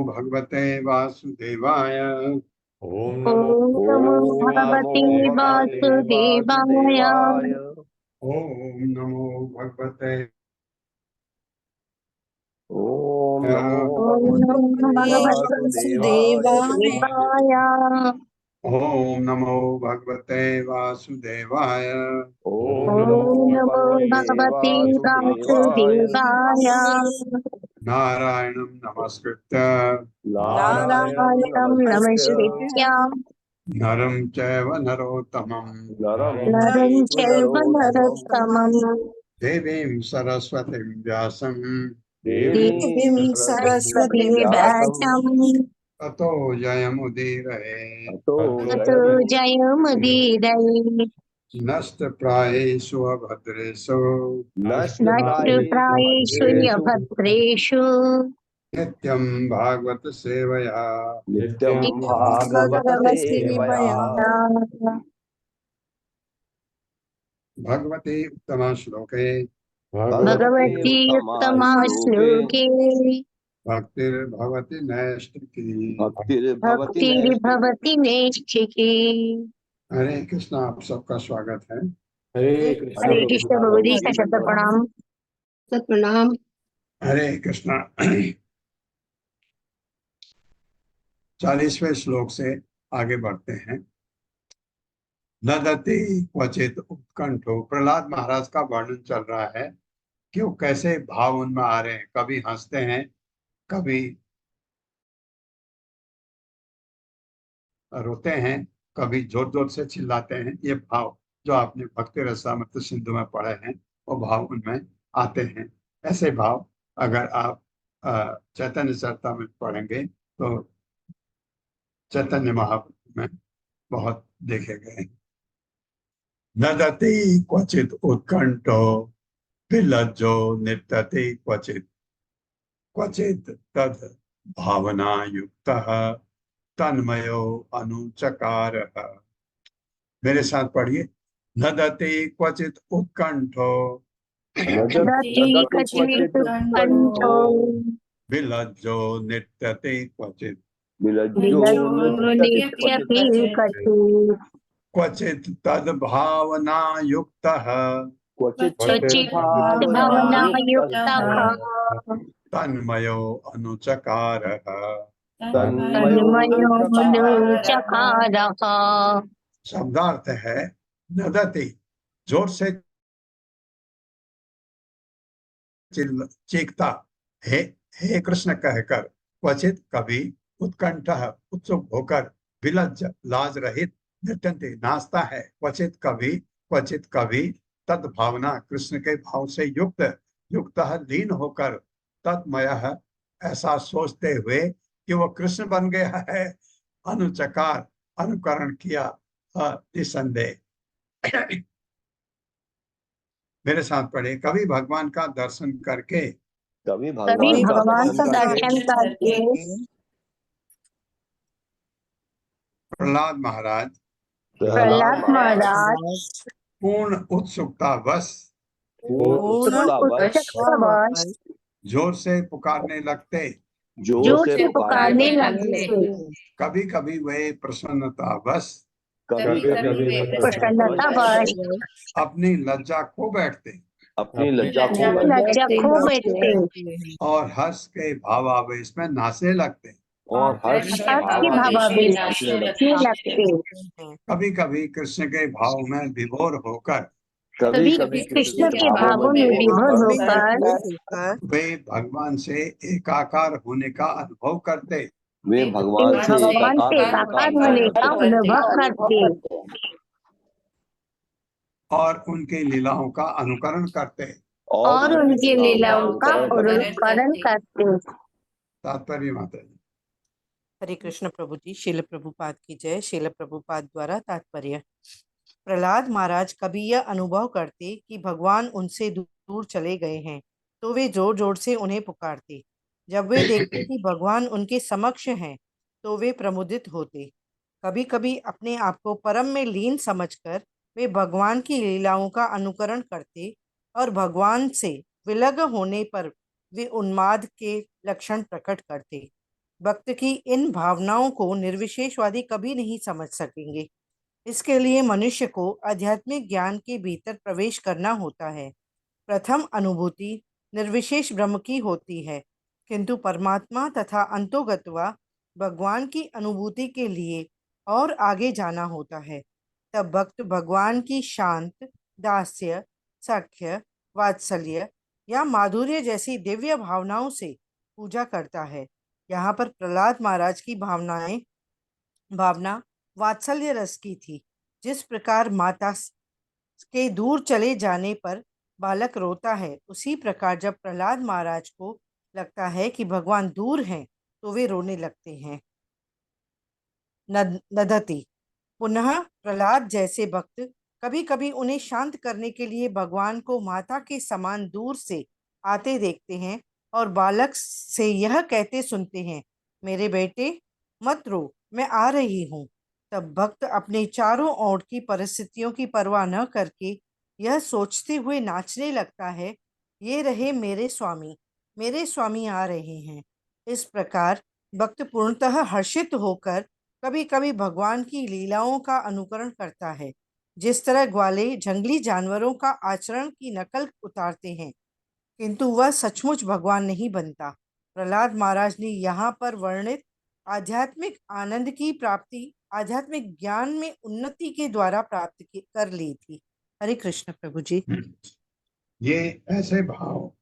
भगवते वासुदेवाय। ओम नमो भगवते वासुदेवाय। ओम नमो भगवते ओम नमो भगवते वासुदेवाय। ओम नमो भगवते वासुदेवाय। ओम नमो भगवते वासुदेवाय। नारायणं नमस्कृत्य नारायणं नमस्कृत्य नरं चैव नरोत्तमं नरं चैव नरोत्तमं देवीं सरस्वतीं व्यासं देवीं सरस्वतीं व्यासं ततो जयमुदीरये। ततो जयमुदीरये। नष्टप्रायेषु अभद्रेषु नष्टप्रायेषु अभद्रेषु नित्यं भागवत सेवया नित्यं भागवत सेवया। भगवते उत्तम श्लोके भगवती उत्तमा श्लोके भक्तिर्भवति नैष्ठिकी। भक्तिर्भवति नैष्ठिकी। हरे कृष्णा, आप सबका स्वागत है। हरे कृष्ण भगवती का शब्द प्रणाम। सत प्रणाम। हरे कृष्णा। 40वें श्लोक से आगे बढ़ते हैं। नदति क्वचित उत्कंठो, प्रहलाद महाराज का वर्णन चल रहा है कि वो कैसे भाव उनमें आ रहे हैं। कभी हंसते हैं, कभी रोते हैं, कभी जोर जोर से चिल्लाते हैं। ये भाव जो आपने भक्ति रसामृत सिंधु में पढ़े हैं, वो भाव उनमें आते हैं। ऐसे भाव अगर आप चैतन्य चरितामृत पढ़ेंगे तो चैतन्य महाप्रभु में बहुत देखे गए। नदति क्वचित उत्कंठो विलज्जो नृत्यति क्वचित क्वचित तद भावना युक्तः तन्मयो अनुचकारः। मेरे साथ पढ़िए। नदति क्वचित उत्कंठो ददति क्वचित् कंठो विलज्जो नृत्यते क्वचित् विलज्जो नित्यपि कचित् क्वचित् तद्भावना युक्तः क्वचित् भावनायुक्तः तन्मयो अनुचकारः। तन्मयो चकारः। शब्दार्थ है नदति, जोर से चीखता, हे हे कृष्ण कहकर, क्वचित कभी, उत्कंठ उत्सुक होकर, विलज्ज लाज रहित, नृत्यन्ते नाचता है, क्वचित कभी तद भावना कृष्ण के भाव से युक्त लीन होकर, तत्मय ऐसा सोचते हुए कि वो कृष्ण बन गया है, अनुचकार अनुकरण किया निसंदेह। मेरे साथ पढ़े, कभी भगवान का दर्शन करके, कभी भगवान का दर्शन करके प्रहलाद महाराज पूर्ण उत्सुकतावश जोर से पुकारने लगते, कभी कभी वे प्रसन्नतावश अपनी लज्जा खो बैठते, और हर्ष के भावावेश में नाचने लगते, कभी कभी कृष्ण के भाव में विभोर होकर, कृष्ण के भावों में विभोर होकर वे भगवान से एकाकार होने का अनुभव करते, वे भगवान से एकाकार होने का अनुभव करते और उनकी लीलाओं का अनुकरण करते। और उनकी लीलाओं का अनुकरण करते। तात्पर्य माता जी। हरे कृष्ण प्रभु जी। शील प्रभुपाद की जय। शील प्रभुपाद द्वारा तात्पर्य। प्रहलाद महाराज कभी यह अनुभव करते कि भगवान उनसे दूर चले गए हैं तो वे जोर जोर से उन्हें पुकारते। जब वे देखते कि भगवान उनके समक्ष हैं तो वे प्रमुदित होते। कभी कभी अपने आप को परम में लीन समझकर वे भगवान की लीलाओं का अनुकरण करते और भगवान से विलग होने पर वे उन्माद के लक्षण प्रकट करते। भक्त की इन भावनाओं को निर्विशेषवादी कभी नहीं समझ सकेंगे। इसके लिए मनुष्य को आध्यात्मिक ज्ञान के भीतर प्रवेश करना होता है। प्रथम अनुभूति निर्विशेष ब्रह्म की होती है, किंतु परमात्मा तथा अंतोगत्वा भगवान की अनुभूति के लिए और आगे जाना होता है। तब भक्त भगवान की शांत, दास्य, सख्य, वात्सल्य या माधुर्य जैसी दिव्य भावनाओं से पूजा करता है। यहाँ पर प्रहलाद महाराज की भावना वात्सल्य रस की थी। जिस प्रकार माता के दूर चले जाने पर बालक रोता है, उसी प्रकार जब प्रहलाद महाराज को लगता है कि भगवान दूर हैं तो वे रोने लगते हैं। नदति। पुनः प्रहलाद जैसे भक्त कभी कभी उन्हें शांत करने के लिए भगवान को माता के समान दूर से आते देखते हैं और बालक से यह कहते सुनते हैं, मेरे बेटे मत रो, मैं आ रही हूँ। तब भक्त अपने चारों ओर की परिस्थितियों की परवाह न करके यह सोचते हुए नाचने लगता है, ये रहे मेरे स्वामी आ रहे हैं। इस प्रकार भक्त पूर्णतः हर्षित होकर कभी कभी भगवान की लीलाओं का अनुकरण करता है। जिस तरह ग्वाले जंगली जानवरों का आचरण की नकल उतारते हैं, किंतु वह सचमुच भगवान नहीं बनता। प्रहलाद महाराज ने यहाँ पर वर्णित आध्यात्मिक आनंद की प्राप्ति आध्यात्मिक ज्ञान में उन्नति के द्वारा प्राप्त कर ली थी। हरे कृष्ण प्रभु जी। ये ऐसे भाव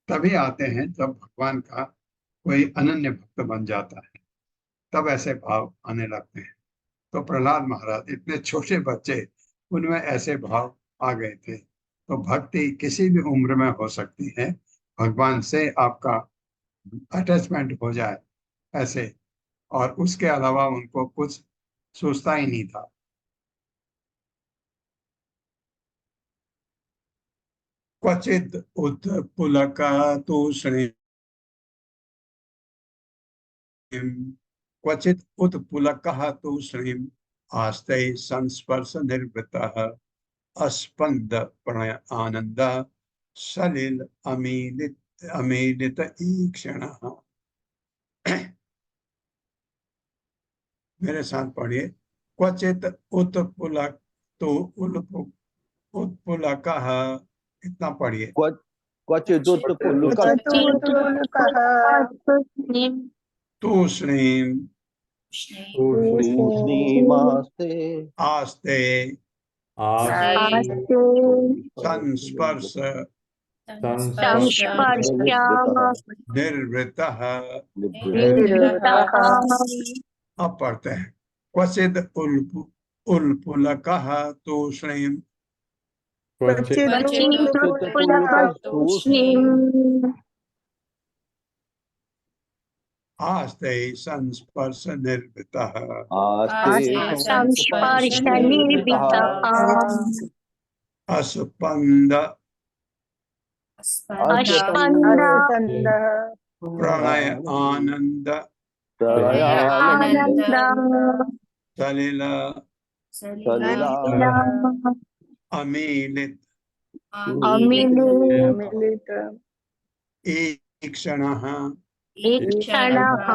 तभी आते हैं जब भगवान का कोई अनन्य भक्त बन जाता है, तब ऐसे भाव आने लगते हैं। तो प्रहलाद महाराज इतने छोटे बच्चे, उनमें ऐसे भाव आ गए थे। तो भक्ति किसी भी उम्र में हो सकती है, भगवान से आपका अटैचमेंट हो जाए ऐसे, और उसके अलावा उनको कुछ सोचता ही नहीं था। क्वचित उत्पुलकतूष्णीं क्वचित उत्पुलकः तूष्णीं आस्ते संस्पर्श निर्वृतः अस्पंद प्रणय आनंद सलिल अमीलित अमीलित ईक्षणः। मेरे साथ पढ़िए। क्वचित उत्पुलक तो उत्पुलकः, इतना पढ़िए। क्वचिदुत्पुलकः तूष्णीं तूष्णीमास्ते आस्ते आस्ते संस्पर्श संस्पर्शाः निर्वृतः। निवृत्तः अब पढ़ते हैं। क्वचिद उल्पुलकः तूष्णीं क्वचिदुत्पुलकः तूष्णीम् आस्ते संस्पर्श निर्वृतः। आस्ते संस्पर्श निर्वृतः अस्पंद अस्पंद प्रणय आनंद आनंद सलिल सलिला अमीलित अमिलित ईक्षणः ईक्षणः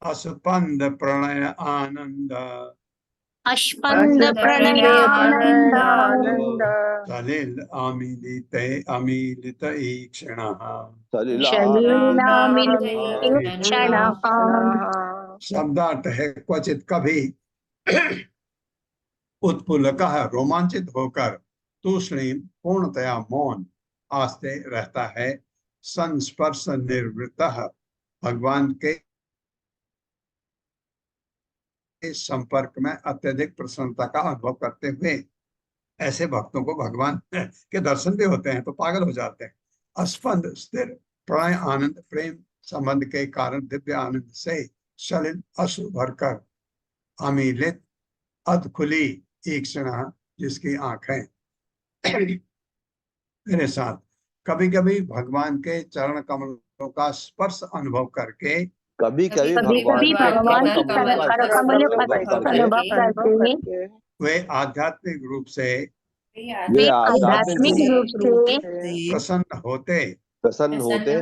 अस्पंद प्रणय आनंद अस्पंद प्रणयानंद सलिल अमीलित अमीलित ईक्षणः। शलीलामिलित क्षणः शब्दार्थ है क्वचित कभी, उत्पुलकः रोमांचित होकर, तूष्णीं पूर्णतया मौन, आस्ते रहता है, संस्पर्श निर्वृतः भगवान के संपर्क में अत्यधिक प्रसन्नता का अनुभव करते हुए। ऐसे भक्तों को भगवान के दर्शन भी होते हैं तो पागल हो जाते हैं। अस्पंद स्थिर प्रणय आनंद प्रेम संबंध के कारण दिव्य आनंद से शलिल अश्रु भरकर, अमीलित अध खुली ईक्षण जिसकी आंखें। मेरे साथ कभी कभी भगवान के चरण कमलों का स्पर्श अनुभव करके, कभी कभी भगवान की कर कमल अनुभव करते हैं वे आध्यात्मिक रूप से वे आध्यात्मिक रूप से प्रसन्न होते प्रसन्न होते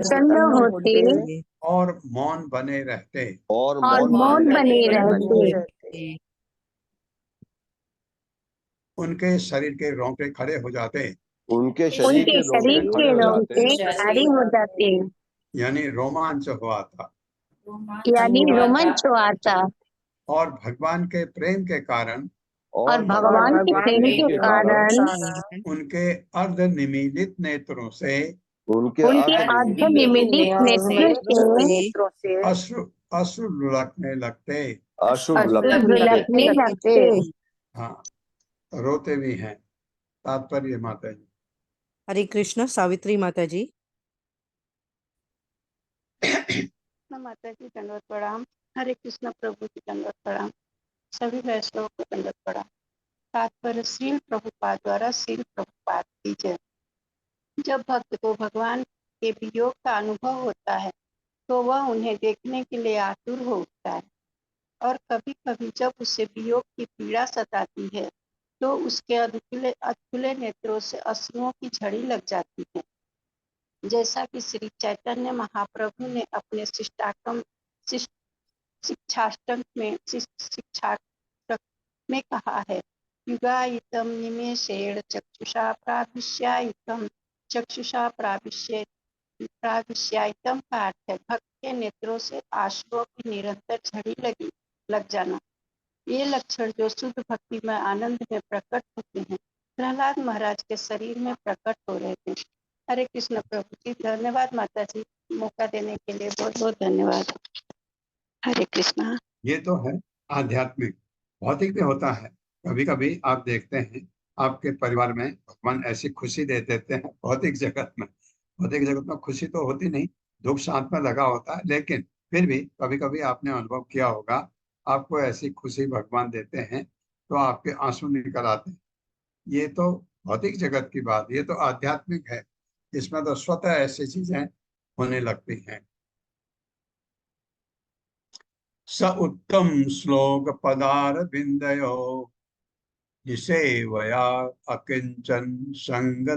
और मौन बने रहते। और मौन बने रहते। उनके शरीर के रोंगटे खड़े हो जाते। उनके शरीर के रोंगटे खड़े हो जाते, यानी रोमांच हुआ था। यानी रोमांच हुआ था। और भगवान के प्रेम के कारण, और भगवान के प्रेम के कारण उनके अर्ध निमीलित नेत्रों से, उनके अर्ध निमीलित नेत्रों से अश्रु लुढ़कने लगते। लुढ़कने लगते। हाँ, रोते भी हैं। तात्पर्य माता जी। हरे कृष्ण। सावित्री माता जी। माता जी दंडवत प्रणाम। हरे कृष्ण प्रभु जी दंडवत प्रणाम। सभी वैष्णव को दंडवत प्रणाम। तात्पर्य श्रील प्रभुपाद द्वारा श्रील प्रभुपाद की जय। जब भक्त को भगवान के वियोग का अनुभव होता है तो वह उन्हें देखने के लिए आतुर हो उठता है, और कभी कभी जब उसे वियोग की पीड़ा सताती है तो उसके अधखुले नेत्रों से अश्रुओं की झड़ी लग जाती है। जैसा कि श्री चैतन्य महाप्रभु ने अपने शिक्षाष्टक में कहा है, युगायितम निमेषेण चक्षुषा प्राविश्यायितम चक्षुषा प्राविश्यायितम का अर्थ है भक्त के नेत्रों से आंसुओं की निरंतर झड़ी लग जाना। ये लक्षण जो शुद्ध भक्ति में आनंद में प्रकट होते हैं, प्रहलाद महाराज के शरीर में प्रकट हो रहे थे। हरे कृष्ण प्रभु जी। धन्यवाद माता जी, मौका देने के लिए बहुत बहुत धन्यवाद। हरे कृष्णा। ये तो है आध्यात्मिक। भौतिक भी होता है। कभी कभी आप देखते हैं आपके परिवार में भगवान ऐसी खुशी दे देते हैं। भौतिक जगत में खुशी तो होती नहीं, दुख साथ में लगा होता है, लेकिन फिर भी कभी कभी आपने अनुभव किया होगा, आपको ऐसी खुशी भगवान देते हैं तो आपके आंसू निकल आते हैं। ये तो भौतिक जगत की बात, ये तो आध्यात्मिक है। इसमें तो स्वतः ऐसी चीजें होने लगती हैं। स उत्तम श्लोक पदार बिंदयो निसेवया अकिंचन संग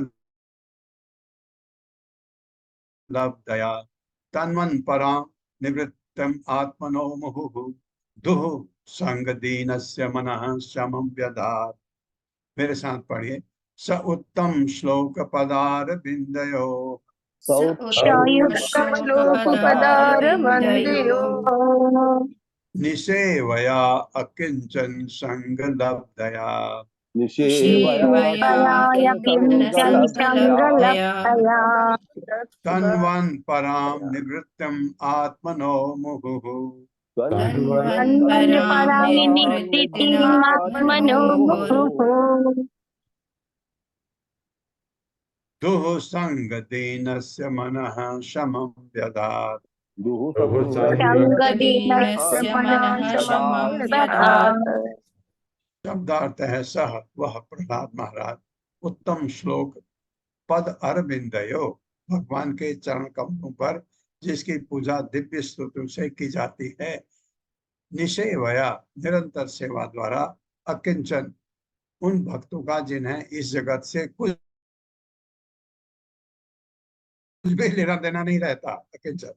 लब्धया तन्वन् परां निवृत्तम् आत्मनो मुहुः दुः संगदीनस्य मनः शमं व्यधात्। मेरे साथ पढ़िए। स उत्तम श्लोक पदार बिंदयो शायुक्तम श्लोक पदार वंदयो निषेवया अकिंचन संग लब्धया निषेवया किंचन संगलभ्यया तन्वन् परां निवृत्तिम् आत्मनो मुहुः तन्वन् परां निवृत्तिमात्मनो मुहुः दुः संगदीनस्य मनः शमं व्यधात्। संगदीनस्य मनः शमं व्यधात्। शब्दार्थ है सह वह प्रहलाद महाराज उत्तम श्लोक पद अरविंदयो भगवान के चरण कमलों पर जिसकी पूजा दिव्य स्तुतियों से की जाती है। निषेवया निरंतर सेवा द्वारा अकिंचन उन भक्तों का जिन्हें इस जगत से कुछ भी लेना देना नहीं रहता। अकिंचन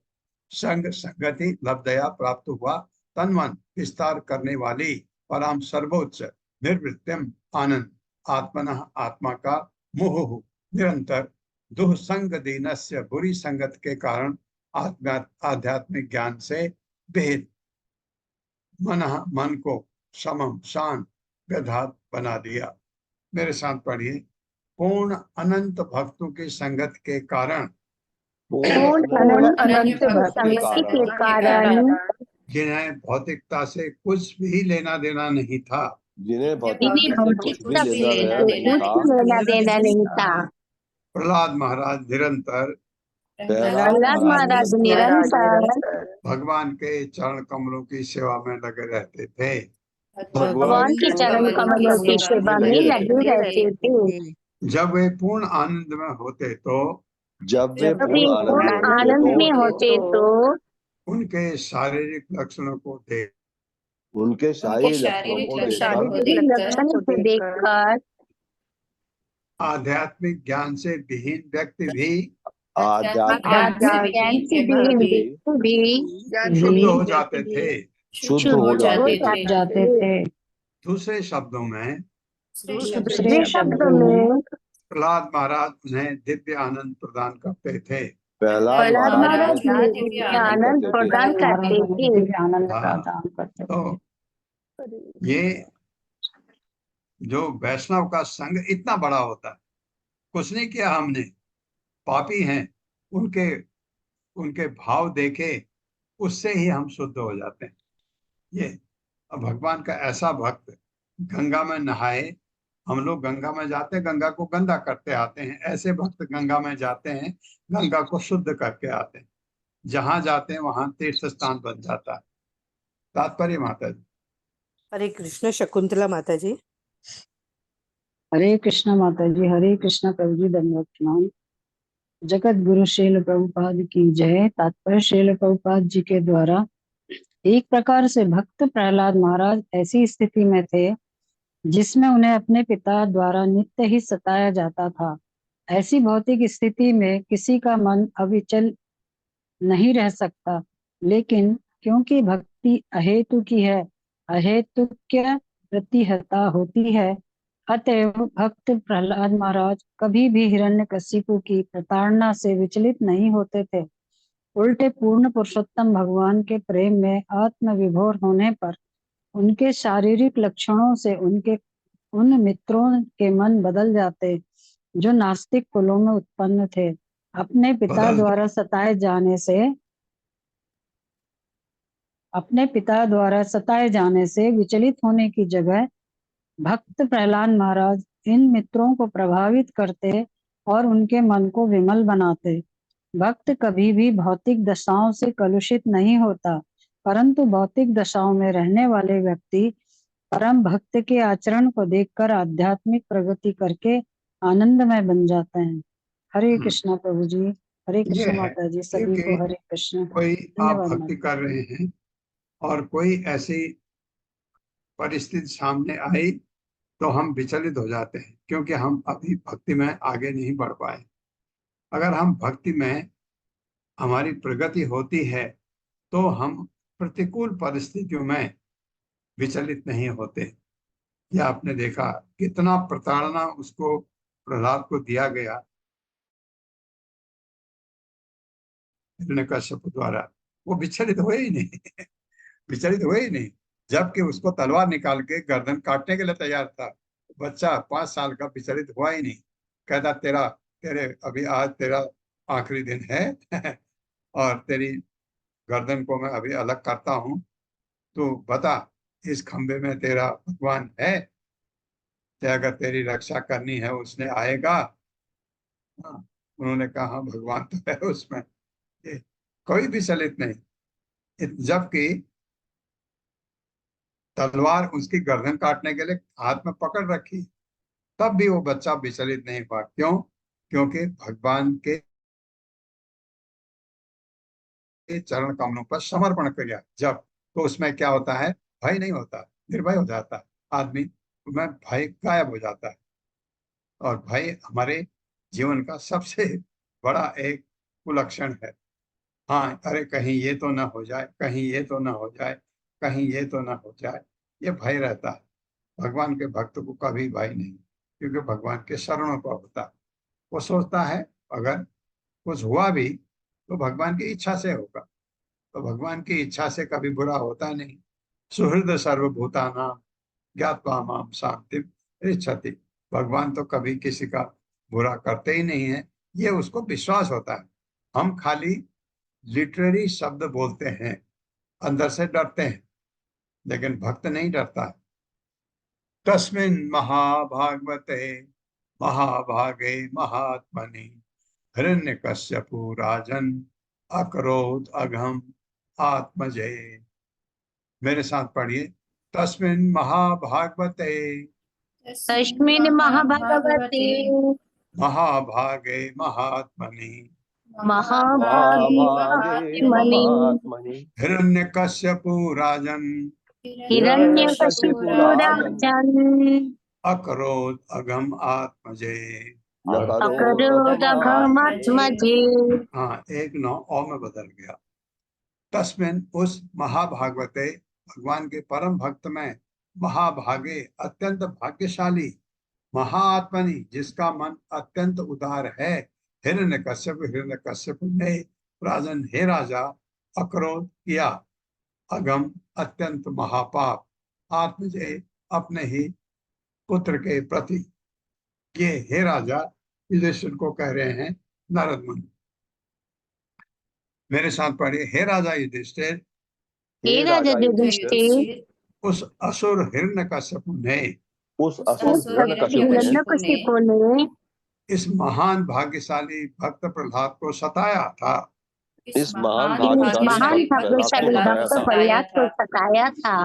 संग संगति लब्धया प्राप्त हुआ तन्वन विस्तार करने वाली परम सर्वोच्च निर्वृत्तिम आनंद आत्मनः आत्मा का मोह निरंतर दुह संग दीनस्य बुरी संगत के कारण आध्यात्मिक ज्ञान से भेद मन को समम शांत व्यधात बना दिया। मेरे साथ पढ़िए। पूर्ण अनंत भक्तों की संगत के कारण पूर्ण अनंत संगति के कारण जिन्हें भौतिकता से कुछ भी लेना देना नहीं था जिन्हें भौतिकता से कुछ लेना देना नहीं था प्रहलाद महाराज निरंतर प्रहलाद महाराज निरंतर भगवान के चरण कमलों की सेवा में लगे रहते थे। भगवान के चरण कमलों की सेवा में लगे रहते थे। जब वे पूर्ण आनंद में होते तो पूर्ण आनंद में होते तो उनके शारीरिक लक्षणों को देख उनके शारीरिक लक्षण को देखकर आध्यात्मिक ज्ञान से विहीन व्यक्ति भी आध्यात्मिक ज्ञान से भी शुद्ध हो जाते थे। शुद्ध हो जाते थे। दूसरे शब्दों में प्रहलाद महाराज उन्हें दिव्य आनंद प्रदान करते थे। प्रहलाद महाराज दिव्य आनंद प्रदान करते थे। तो ये जो वैष्णव का संग इतना बड़ा होता है, कुछ नहीं किया हमने, पापी हैं, उनके भाव देखे उससे ही हम शुद्ध हो जाते हैं। ये भगवान का ऐसा भक्त गंगा में नहाए, हम लोग गंगा में जाते हैं गंगा को गंदा करते आते हैं, ऐसे भक्त गंगा में जाते हैं गंगा को शुद्ध करके आते हैं। जहां जाते हैं वहां तीर्थ स्थान बन जाता है। तात्पर्य माता जी। हरे कृष्ण। शकुंतला माता जी। हरे कृष्ण माता जी। हरे कृष्ण प्रभु जी। धन्यवाद प्रणाम। जगत गुरु श्रील प्रभुपाद की जय। तात्पर्य श्रील प्रभुपाद जी के द्वारा एक प्रकार से भक्त प्रहलाद महाराज ऐसी स्थिति में थे जिसमें उन्हें अपने पिता द्वारा नित्य ही सताया जाता था। ऐसी भौतिक स्थिति में किसी का मन अविचल नहीं रह सकता, लेकिन क्योंकि भक्ति अहेतु की है, अहेतुक्य प्रतिहता होती है, अतएव भक्त प्रहलाद महाराज कभी भी हिरण्यकशिपु की प्रताड़ना से विचलित नहीं होते थे। उल्टे पूर्ण पुरुषोत्तम भगवान के प्रेम में आत्मविभोर होने पर उनके शारीरिक लक्षणों से उन मित्रों के मन बदल जाते जो नास्तिक कुलों में उत्पन्न थे। अपने पिता द्वारा सताए जाने से विचलित होने की जगह भक्त प्रहलाद महाराज इन मित्रों को प्रभावित करते और उनके मन को विमल बनाते। भक्त कभी भी भौतिक दशाओं से कलुषित नहीं होता, परंतु भौतिक दशाओं में रहने वाले व्यक्ति परम भक्त के आचरण को देखकर आध्यात्मिक प्रगति करके आनंदमय बन जाते हैं। हरे कृष्णा प्रभु जी। हरे कृष्ण माता जी। सभी को हरे कृष्ण। कोई आप भक्ति कर रहे हैं और कोई ऐसी परिस्थिति सामने आई तो हम विचलित हो जाते हैं, क्योंकि हम अभी भक्ति में आगे नहीं बढ़ पाए। अगर हम भक्ति में हमारी प्रगति होती है तो हम प्रतिकूल परिस्थितियों में विचलित नहीं होते। यह आपने देखा कितना प्रताड़ना उसको प्रहलाद को दिया गया हिरण्यकश्यप द्वारा, वो विचलित हुए ही नहीं विचलित हुए ही नहीं। जबकि उसको तलवार निकाल के गर्दन काटने के लिए तैयार था, बच्चा 5 साल का विचलित हुआ ही नहीं। कहता तेरे अभी आज तेरा आखिरी दिन है और तेरी गर्दन को मैं अभी अलग करता हूँ, तो बता इस खंबे में तेरा भगवान है, तो अगर तेरी रक्षा करनी है उसने आएगा। हाँ, उन्होंने कहा हाँ भगवान तो है उसमें। ये कोई विचलित नहीं, जबकि तलवार उसकी गर्दन काटने के लिए हाथ में पकड़ रखी, तब भी वो बच्चा विचलित नहीं हुआ। क्यों? क्योंकि भगवान के चरण कमलों पर समर्पण किया जब, तो उसमें क्या होता है, भय नहीं होता, निर्भय हो जाता है आदमी, में भय गायब हो जाता है। और भय हमारे जीवन का सबसे बड़ा एक कुलक्षण है। हाँ, अरे कहीं ये तो ना हो जाए, कहीं ये तो ना हो जाए, कहीं ये तो ना हो जाए, ये भय रहता है। भगवान के भक्त को कभी भय नहीं, क्योंकि भगवान के शरणों को होता है। वो सोचता है अगर कुछ हुआ भी तो भगवान की इच्छा से होगा, तो भगवान की इच्छा से कभी बुरा होता नहीं। सुहृद सर्वभूतानां ज्ञात्वा माम शांतिम इच्छति। भगवान तो कभी किसी का बुरा करते ही नहीं है, ये उसको विश्वास होता है। हम खाली लिटरेरी शब्द बोलते हैं, अंदर से डरते हैं, लेकिन भक्त नहीं डरता है। तस्मिन् महाभागवते महाभागे महात्मनि हिरण्यकश्यपु राजन अकरोध अघम आत्मजय। मेरे साथ पढ़िए, तस्मिन् महाभागवते तस्मिन् महाभागवते महाभागे महात्मनि महाभागे महाभागे महात्मनि महात्मनि हिरण्यकश्यपु राजन हिरण्यकशिपु हिरण्यकशिपुराजन् राजन् अकरोध अघम आत्मजय। न अकरोदघमत्मजे। हाँ, एक नौ ओ में बदल गया। तस्मिन उस महाभागवते, भगवान के परम भक्त में, महाभागे अत्यंत भाग्यशाली, महात्मनि जिसका मन अत्यंत उदार है, हिरण्यकश्यप ने राजन हे राजा अक्रोध किया, अगम अत्यंत महापाप, आत्मजय अपने ही पुत्र के प्रति। ये हे राजा युधिष्ठिर को कह रहे हैं नारद मुनि। मेरे साथ पढ़िए, हे राजा युधिष्ठिर हे राजा युधिष्ठिर उस असुर हिरण्यकश्यप ने उस असुर हिरण्यकशिपु ने हिरण्यकशिपु ने इस महान भाग्यशाली भक्त प्रहलाद को सताया था। इस महान इस महान भाग्यशाली भक्त भाग्यशाली प्रहलाद भक्त को प्रहलाद सताया को सताया था।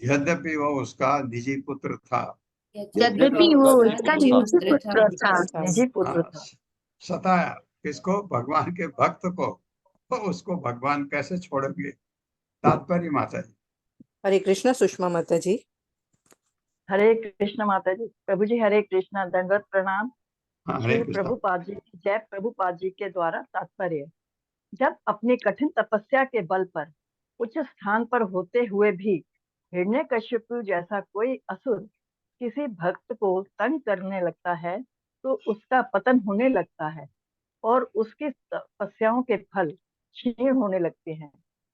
यद्यपि वह उसका निजी पुत्र था। यद्यपि वो उसका निजी पुत्र था। निजी पुत्र हाँ, था। सताया किसको? भगवान के भक्त को। तो उसको भगवान कैसे छोड़ेंगे? तात्पर्य माता जी। हरे कृष्ण सुषमा माता जी। हरे कृष्ण माता जी। प्रभु जी हरे कृष्ण, दंडवत प्रणाम। हाँ, हरे श्री कृष्ण। प्रभुपाद जी की जय। प्रभुपाद जी के द्वारा तात्पर्य, जब अपनी कठिन तपस्या के बल पर उच्च स्थान पर होते हुए भी हिरण्यकशिपु जैसा कोई असुर किसी भक्त को तंग करने लगता है तो उसका पतन होने लगता है और उसकी तपस्याओं के फल क्षीण होने लगते हैं।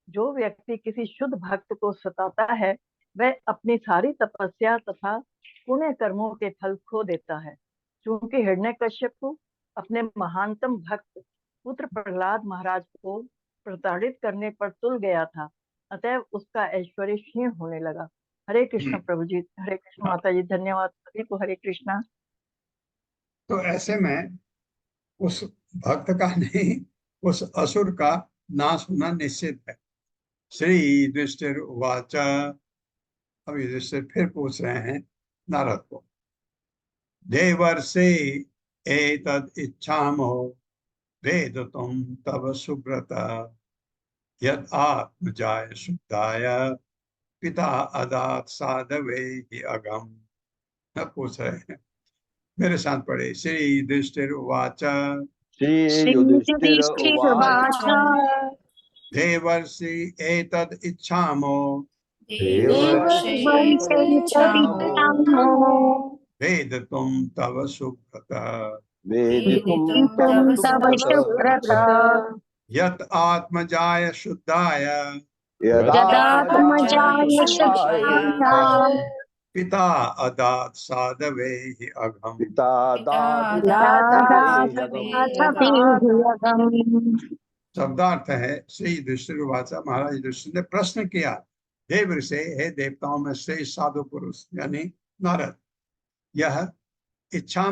जो व्यक्ति किसी शुद्ध भक्त को सताता है वह अपनी सारी तपस्या तथा पुण्य कर्मों के फल खो देता है। क्योंकि हिरण्यकश्यप अपने महानतम भक्त पुत्र प्रहलाद महाराज को प्रताड़ित करने पर तुल गया था, अतएव उसका ऐश्वर्य क्षीण होने लगा। हरे कृष्ण प्रभु जी। हरे कृष्ण माता जी। धन्यवाद सभी को। हरे कृष्णा। तो ऐसे में उस भक्त का नहीं, उस असुर का नाश होना निश्चित है। श्री युधिष्ठिर उवाच। अब युधिष्ठिर फिर पूछ रहे हैं नारद को, देवर्षि एतद् इच्छामो वेदितुं तव सुब्रत यद् आत्मजाय शुद्धाय पिता अदात् साधवे हि अगम। पूछ रहे हैं, मेरे साथ पढ़े। श्री युधिष्ठिर उवाच। श्री युधिष्ठिर उवाच श्रीयुधिष्ठिर्वाच देवर्षि एतद् इच्छामो देवर्षैतदिच्छामो वेदितुं तव सुव्रत वेदितुं वेदितुं तव सुव्रत यत् आत्मजाय शुद्धाय यदात्मजाय यदात्मजाय शुद्धाय पिता अदात् साधवे हि अघम्। पिता दाद लादाथभिर्यगम् शब्दार्थ है श्री युधिष्ठिर वाचा, महाराज युधिष्ठिर ने प्रश्न किया देव से, हे देवताओं में श्रेष्ठ साधु पुरुष यानी नारद, यह इच्छा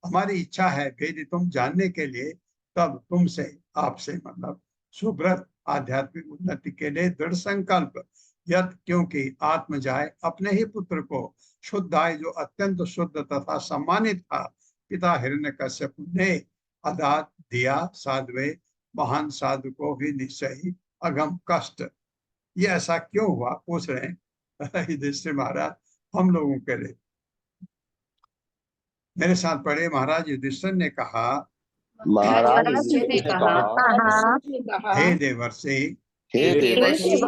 हमारी इच्छा है वेदी तुम जानने के लिए, तब तुमसे आपसे मतलब सुब्रत आध्यात्मिक उन्नति के लिए दृढ़ संकल्प, यत क्योंकि आत्मजाय अपने ही पुत्र को शुद्धाय जो अत्यंत शुद्ध तथा सम्मानित था पिता हिरण्यकश्यप ने अदात दिया साध्वे महान साधु को भी निश्चय ही अगम कष्ट। ये ऐसा क्यों हुआ पूछ रहे हैं युधिष्ठिर महाराज हम लोगों के लिए। मेरे साथ पढ़े। महाराज युधिष्ठिर ने कहा महाराज महाराज युधिष्ठिर ने कहा हे देवर्षि, हे देवर्षि,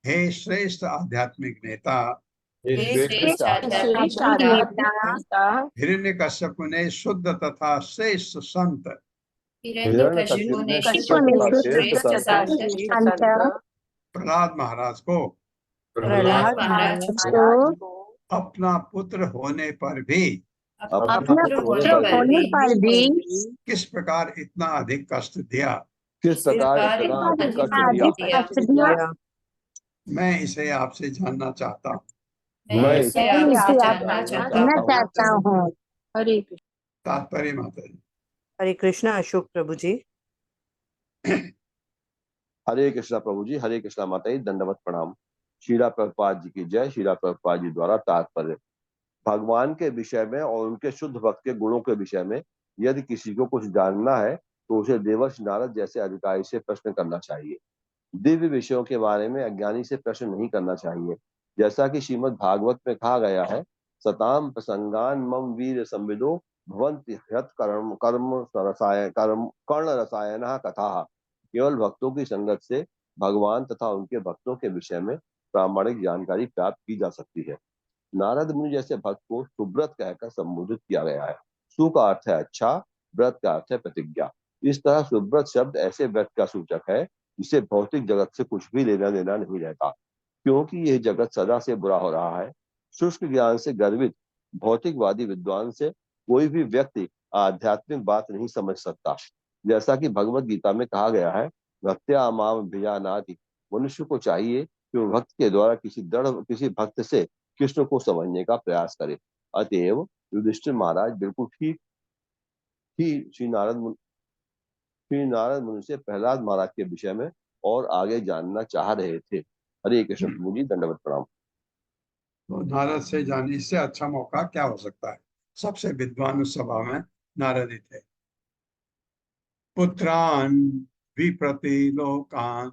हे श्रेष्ठ आध्यात्मिक नेता, श्रेष्ठ श्रेष्ठ नेता हिरण्यकश्यप ने शुद्ध तथा श्रेष्ठ संत हिरण्यकशिपु ने कश्यप शुद्ध ने तथा शुद्ध श्रेष्ठ संत संत प्रहलाद महाराज को प्रहलाद महाराज को अपना पुत्र होने पर भी अपना पुत्र होने पर भी किस प्रकार इतना अधिक कष्ट दिया, किस प्रकार इतना अधिक कष्ट दिया, अधिक कष्ट दिया। मैं इसे आपसे जानना चाहता हूँ। मैं इसे मैं इसे जानना जानना चाहता हूँ। हरे कृष्ण। तात्पर्य माता जी। हरे कृष्णा अशोक प्रभु जी। हरे कृष्णा प्रभु जी, हरे कृष्णा माता जी, दंडवत प्रणाम। श्रीला प्रभुपाद जी की जय। श्रीला प्रभुपाद जी द्वारा तात्पर्य, भगवान के विषय में और उनके शुद्ध भक्त के गुणों के विषय में यदि किसी को कुछ जानना है तो उसे देवर्षि नारद जैसे अधिकारी से प्रश्न करना चाहिए। दिव्य विषयों के बारे में अज्ञानी से प्रश्न नहीं करना चाहिए। जैसा कि श्रीमद् भागवत में कहा गया है, सताम प्रसंगान मम वीर संविदो भवन्ति ह्यत कर्म कर्म रसायन कर्म कर्ण रसायन कथा। केवल भक्तों की संगत से भगवान तथा उनके भक्तों के विषय में प्रामाणिक जानकारी प्राप्त की जा सकती है। नारद मुनि जैसे भक्त को सुब्रत कहकर संबोधित किया गया है। सु का अर्थ है अच्छा, व्रत का अर्थ है प्रतिज्ञा। इस तरह सुब्रत शब्द ऐसे व्रत का सूचक है जिसे भौतिक जगत से कुछ भी लेना देना नहीं रहता, क्योंकि यह जगत सदा से बुरा हो रहा है। शुष्क ज्ञान से गर्वित भौतिकवादी विद्वान से कोई भी व्यक्ति आध्यात्मिक बात नहीं समझ सकता। जैसा कि भगवत गीता में कहा गया है, भक्त्या माम भिजानाति। मनुष्य को चाहिए कि वो भक्त के द्वारा किसी भक्त से कृष्ण को समझने का प्रयास करे। अतएव युधिष्ठिर महाराज बिल्कुल ठीक ही श्री नारद मुनि से प्रहलाद महाराज के विषय में और आगे जानना चाह रहे थे। हरे कृष्ण प्रभु जी, दंडवत प्रणाम। तो नारद से जाने इससे अच्छा मौका क्या हो सकता है। सबसे विद्वान उस सभा में नारद ही थे। पुत्रान विप्रति लोकान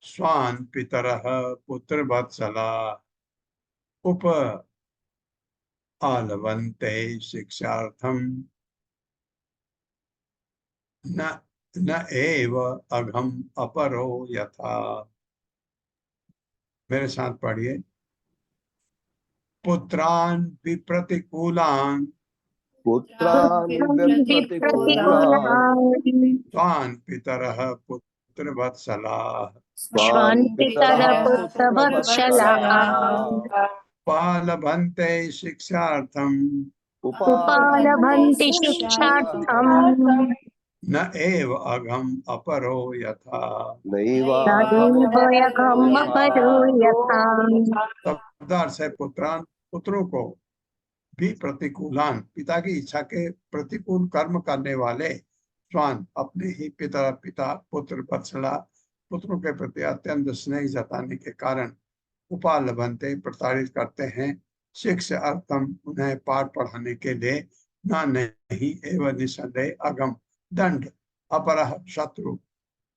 स्वान पितरः पुत्र वत्सला उप आलवन्ते शिक्षार्थम न एव अघम अपरो यथा। मेरे साथ पढ़िए। पुत्रान विप्रतिकूलान पुत्रान् विप्रतिकूलान् स्वान पितरः पुत्र वत्सलाः स्वान् पितरः पुत्रवत्सलाः पालभन्ते शिक्षार्थम् उपालभन्ति शिक्षार्थम् न एव अघम अपरो यथा। नैवयघम् अपरो यथा। शब्दार्थ है पुत्रों को भी प्रतिकूलान पिता की इच्छा के प्रतिकूल कर्म करने वाले, स्वान अपने ही पिता पुत्र वत्सला पुत्रों के प्रति अत्यंत स्नेह जताने के कारण उपालभन्ते प्रताड़ित करते हैं, शिक्षा अर्थम उन्हें पाठ पढ़ाने के लिए, न नहीं एवं निसंदेह अगम दंड अपरह शत्रु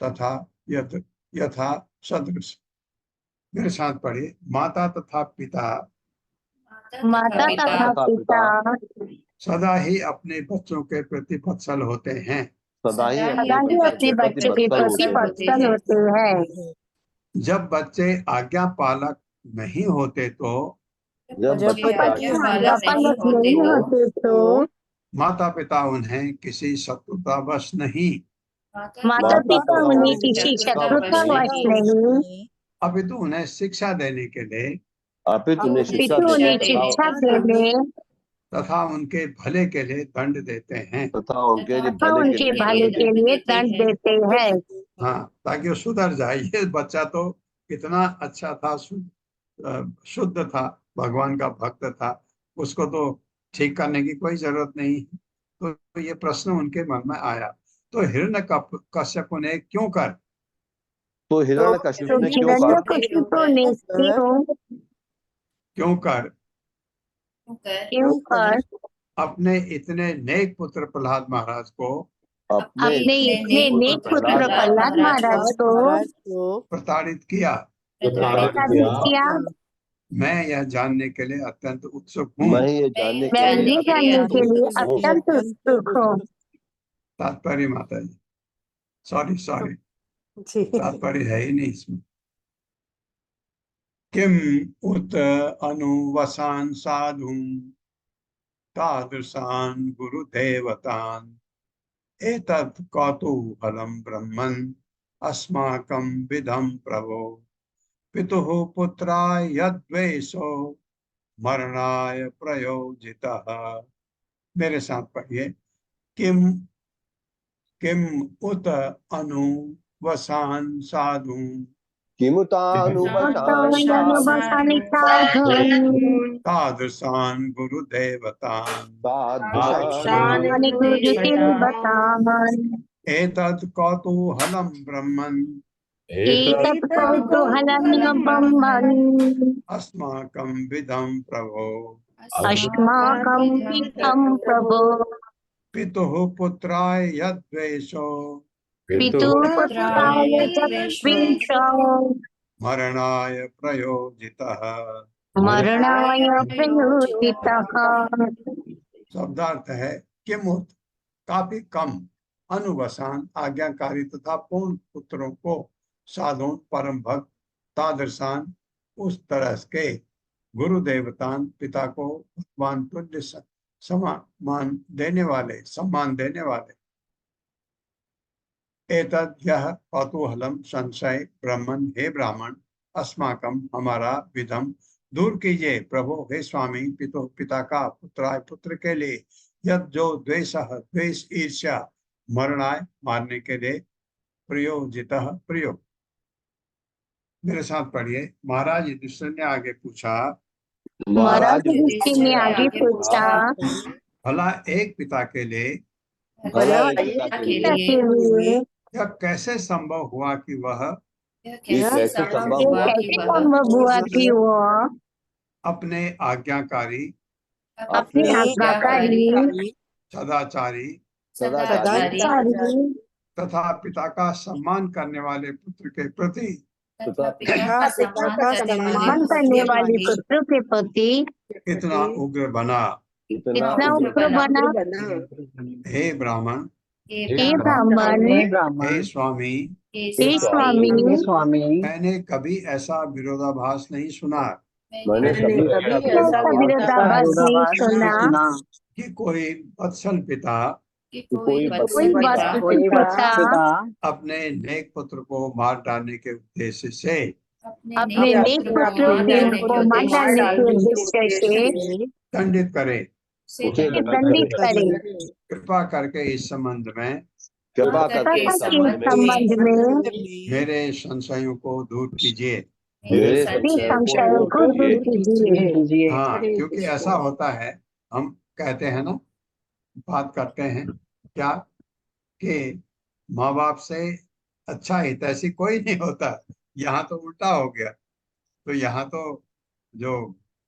तथा यथा सदृश। मेरे साथ पढ़िए। माता तथा पिता सदा ही अपने बच्चों के प्रति वत्सल होते हैं। सदा ही सदा ही अपने अपने बच्चों बच्चों के प्रति वत्सल होते हैं। जब बच्चे आज्ञा पालक नहीं होते तो जब जब बच्चे बच्चे आज्ञा आज्ञा पालक पालक नहीं नहीं होते होते तो माता पिता उन्हें किसी शत्रुतावश नहीं माता माता पिता पिता उन्हें उन्हें किसी किसी शत्रुतावश नहीं, अपितु उन्हें शिक्षा देने के लिए अपितु उन्हें शिक्षा अपितु देने उन्हें शिक्षा देने तथा उनके भले के लिए दंड देते हैं। तथा उनके लिए तथा भले के उनके लिए भले के लिए दंड देते हैं। हाँ, ताकि वो सुधर जाए। ये बच्चा तो कितना अच्छा था, शुद्ध था, भगवान का भक्त था, उसको तो ठीक करने की कोई जरूरत नहीं। तो ये प्रश्न उनके मन में आया। तो हिरण्यकश्यप ने क्यों कर तो हिरण्यकशिपु तो ने क्यों कर हिरण्यकशिपु ने क्यों कर क्यों कर अपने इतने नेक पुत्र प्रहलाद महाराज को अपने अपने इतने नेक पुत्र प्रहलाद महाराज को प्रताड़ित किया। प्रताड़ित किया। मैं यह जानने के लिए अत्यंत उत्सुक हूँ। मैं ये जानने मैं के लिए ये जानने के लिए अत्यंत उत्सुक हूँ। तात्पर्य माता जी, सॉरी, तात्पर्य है ही नहीं इसमें। किम उत अनुवसान साधुं तादृशान गुरुदेवतान एतत् कौतूहलं ब्रह्मन् अस्माकं विदं प्रभो पितुः पुत्राय यद्वेषो मरणाय प्रयोजितः। मेरे साथ पढ़िए। किम किम उत अनुवसान साधु किमुतानुवशान साधु तादृशान गुरुदेवतान तादृशान गुरुदेवतान् एतत् कौतूहलं ब्रह्मन् एतत् कौतूहलं ब्रह्मन् अस्माकं विदं प्रभो अस्माकं विद्धं प्रभो पितुः पुत्राय यद्वेषो पितुः पुत्राय तद्वेषो मरणाय प्रयोजितः। मरणाय प्रयोजितः। शब्दार्थ है किमुत, काफी कम, अनुवसान आज्ञाकारी तथा पूर्ण पुत्रों को, साधु परम भक्त, तादृशान उस तरह के, गुरु देवतान पिता को भगवान तुल्य सम्मान देने वाले एतद यह कौतूहलम संशय ब्राह्मण, हे ब्राह्मण, अस्माकम हमारा, विधम दूर कीजिए प्रभु, हे स्वामी, पिता का पुत्र के लिए, यद जो द्वेष ईर्ष्या, मरणाय मारने के लिए, प्रयोजित प्रयोग। मेरे साथ पढ़िए। महाराज युधिष्ठिर ने आगे पूछा, महाराज युधिष्ठिर ने आगे पूछा, भला एक पिता के लिए भला एक पिता के लिए यह कैसे संभव हुआ कि वह ये कैसे संभव ये हुआ कैसे संभव हुआ कि वह अपने आज्ञाकारी, अपने आज्ञाकारी, सदाचारी सदाचारी तथा पिता का सम्मान करने वाले पुत्र के प्रति तथा पिता का सम्मान करने वाले पुत्र के प्रति इतना उग्र बना। इतना उग्र बना। हे ब्राह्मण, हे ब्राह्मण, हे स्वामी, हे स्वामी, मैंने कभी ऐसा विरोधाभास नहीं सुना मैंने कभी ऐसा विरोधाभास नहीं सुना कि कोई वत्सल पिता कोई कोई वास्तविक पिता अपने नेक पुत्र को मार डालने के उद्देश्य से अपने नेक पुत्र को मार डालने के उद्देश्य से दंडित करे। दंडित करे। कृपा करके इस संबंध में कृपा करके इस संबंध में मेरे संशयों को दूर कीजिए। मेरे संशयों को दूर कीजिए। हाँ, क्योंकि ऐसा होता है, हम कहते हैं ना, बात करते हैं क्या कि माँ बाप से अच्छा हितैषी कोई नहीं होता। यहाँ तो उल्टा हो गया। तो यहाँ तो जो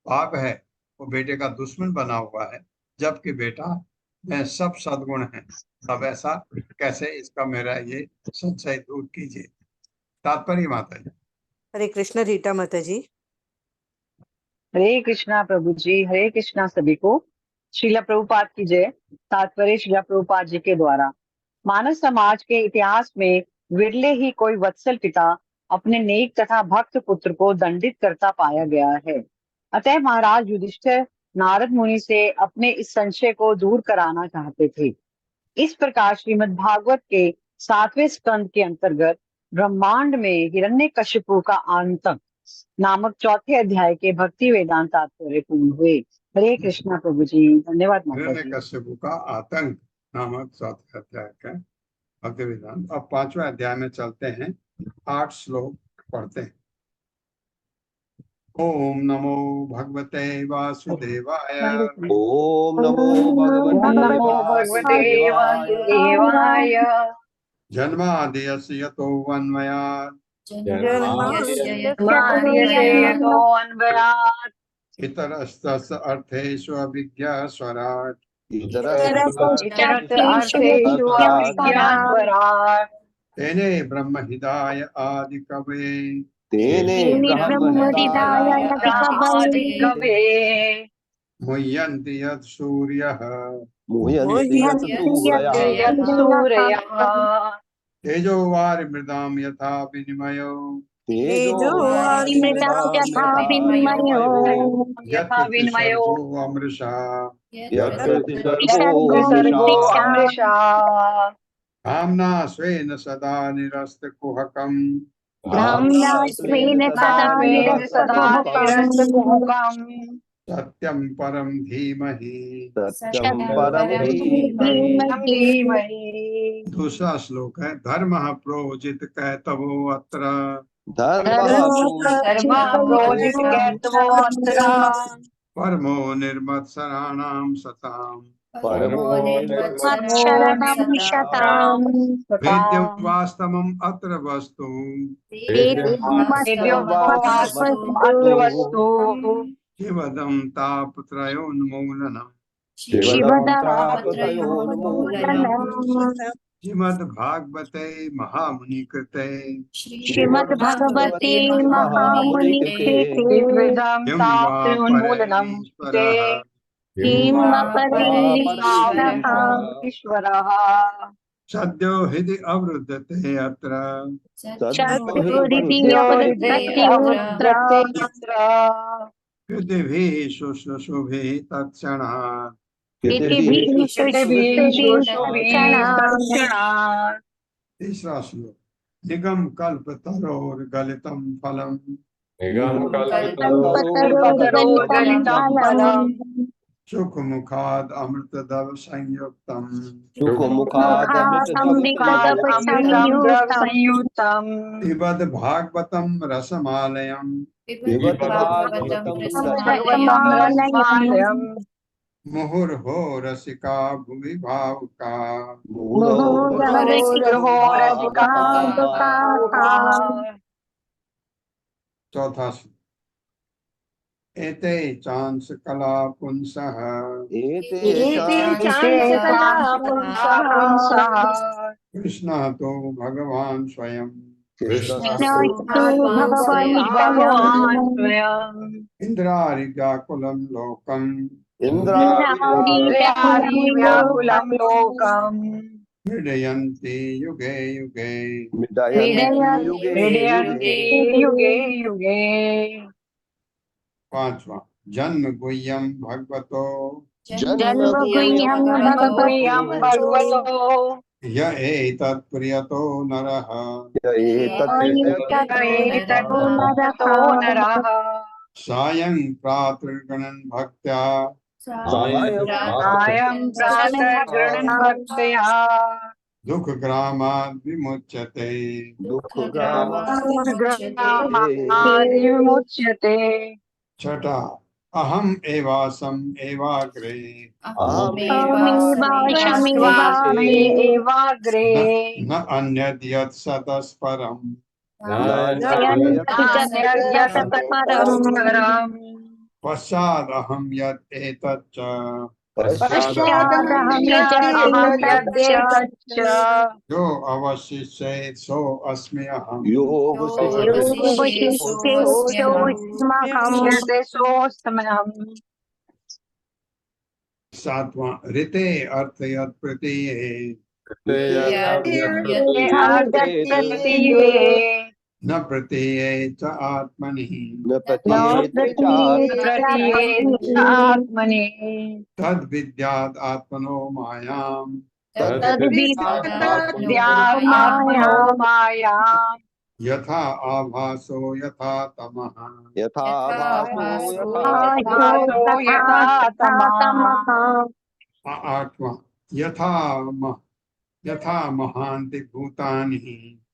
बाप है वो बेटे का दुश्मन बना हुआ है, जबकि बेटा में सब सद्गुण है। तब ऐसा कैसे, इसका मेरा ये संशय दूर कीजिए। तात्पर्य माता जी। हरे कृष्ण रीटा माता जी। हरे कृष्णा प्रभु जी, हरे कृष्णा सभी को। श्रीला प्रभुपाद की जय। तात्पर्य श्रीला प्रभुपाद जी के द्वारा। मानव समाज के इतिहास में विरले ही कोई वत्सल पिता अपने नेक तथा भक्त पुत्र को दंडित करता पाया गया है। अतः महाराज युधिष्ठिर नारद मुनि से अपने इस संशय को दूर कराना चाहते थे। इस प्रकार श्रीमद् भागवत के 7वें स्कंद के अंतर्गत ब्रह्मांड में हिरण्यकशिपु का आतंक नामक चौथे अध्याय के भक्ति वेदांत तात्पर्य पूर्ण हुए। हरे कृष्णा प्रभु जी। धन्यवाद माता जी। हिरण्यकशिपु का आतंक नामक चौथे अध्याय का भक्ति वेदांत। अब 5वें अध्याय में चलते हैं। 8 श्लोक पढ़ते हैं। ओम नमो भगवते वासुदेवाय। ओम नमो भगवते भगवते वासुदेवाय। जन्माद्यस्य यतोऽन्वयात् जन्माद्यस्य यतोऽन्वयात् इतरस्तस्य अर्थेषु अभिज्ञस्वराट् इतरर्थेषु अभिज्ञास्वराट् तेने ब्रह्महृदाय आदिकवये तेने ब्रह्महृदाय आदिकवये मुह्यन्ति यत् सूर्यः मुह्यन्ति यत् सूरयः सूरयः तेजो वारिमृदां यथा विनिमयो तेजो मृदा यथा विनिमयो यथा विनिमयो सर्गो अमृषा सर्गो अमृषा कामना स्वेन सदा निरस्तकुहकम् ब्रह्मणा स्वेन सदा निरस्तकुहकम् सत्यं परं धीमहि। सत्यं परं धीमहि। दूसरा श्लोक है। धर्मः प्रोजित कैतवो अत्र धर्मप्रोजितकैतवोऽत्र परमो निर्मत्सराणां सताम् शरणं शताम् वेद्यं वास्तवम् अत्र वस्तु अत्र वस्तु शिवदं तापत्रयोन्मूलनम् श्रीमद्भागवते महामुनिकृते श्रीमद्भगवते महामुनिकृते दिव्यदं तापत्रयोन्मूलनम् किं वा ईश्वरः सद्यो हृदि अवरुद्धते अत्र हृदिभिः शुश्रूषुभिः तत्क्षणात् तीसरा श्लोक। निगम कल्पतरोर्गलितं फलम् सुखमुखाद् अमृतद्रव संयुक्तम् पिबद भागवतं रसमालयम् मुहुर्हो रसिका भुवि भावुका चौथा श्लोक। एते चांस कला पुंसः कृष्ण तो भगवान स्वयं इंद्रारिव्याकुलं लोकम् मृडयन्ति युगे युगे। पांचवा। जन्म गुह्यं भगवतो य एतत् प्रियतो नरः सायं प्रातर्गणन् भक्त्या दुःखग्रामाद् विमुच्यते छठा। अहम एवासम एवाग्रे न अन्यद् यत् सतस्परम् पश्चाद् अहं यत् एतच्च जो अवशिष्येत् सो अस्मि अहम् सातवां ऋते अर्थयत प्रतीये न प्रतीये च आत्मनि न प्रतीयेत आत्मनि तद विद्यात आत्मनो मायाम आत्मनो माया यथा आभासो यथा तमः यथा भासो यथा भासो यथा तमः आठवां यथा महान्ति भूतानि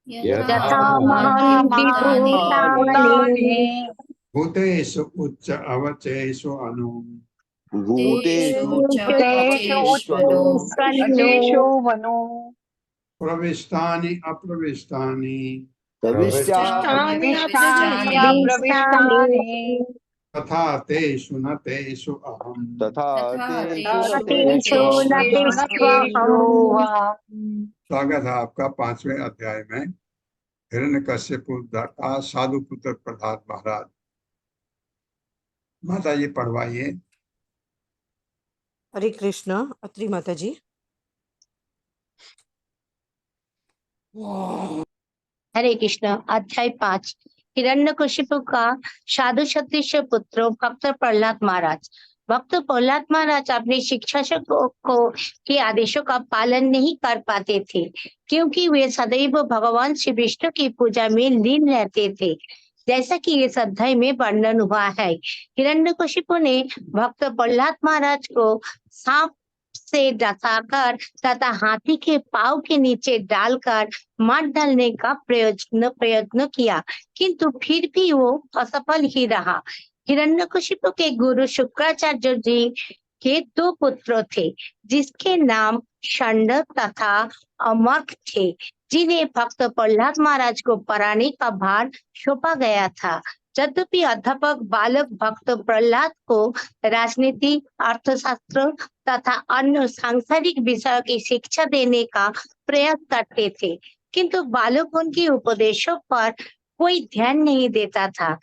यथा महान्ति भूतानि भूतेषु उच्च अवचेषु अनु भूतेषु भूतेषु उच्चेषु वनु प्रविष्टानि अप्रविष्टानि प्रविष्टानि प्रविष्टानि अप्रविष्टानि तथा तेषु न तेषु अहम् तथा तेषु न तेष्वहम् स्वागत है आपका 5वें अध्याय में हिरण्यकश्यपु का साधु पुत्र प्रहलाद महाराज। माता जी पढ़वाइए। हरे कृष्ण। अत्रि माता जी। हरे कृष्ण। अध्याय 5 हिरण्यकशिपु का साधु सदृश पुत्र भक्त प्रहलाद महाराज। भक्त प्रहलाद महाराज अपने शिक्षकों को के आदेशों का पालन नहीं कर पाते थे, क्योंकि वे सदैव भगवान श्री विष्णु की पूजा में लीन रहते थे, जैसा कि इस अध्याय में वर्णन हुआ है। हिरण्यकशिपु ने भक्त प्रहलाद महाराज को सांप से डसाकर तथा हाथी के पांव के नीचे डालकर मार डालने का प्रयत्न किया, किंतु फिर भी वो असफल ही रहा। हिरण्यकशिपु के गुरु शुक्राचार्य जी के 2 पुत्र थे, जिसके नाम षंड तथा अमर्क थे, जिन्हें भक्त प्रहलाद महाराज को पढ़ाने का भार सौंपा गया था। यद्यपि अध्यापक बालक भक्त प्रहलाद को राजनीति, अर्थशास्त्र तथा अन्य सांसारिक विषयों की शिक्षा देने का प्रयास करते थे, किंतु बालक उनके उपदेशों पर कोई ध्यान नहीं देता था।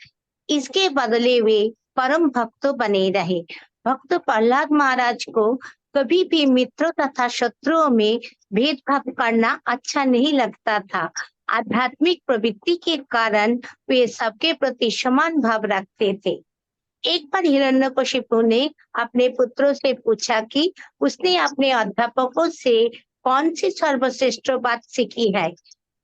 इसके बदले वे परम भक्त बने रहे। भक्त प्रहलाद महाराज को कभी भी मित्रों तथा शत्रुओं में भेदभाव करना अच्छा नहीं लगता था। आध्यात्मिक प्रवृत्ति के कारण वे सबके प्रति समान भाव रखते थे। एक बार हिरण्यकशिपु ने अपने पुत्रों से पूछा कि उसने अपने अध्यापकों से कौन सी सर्वश्रेष्ठ बात सीखी है।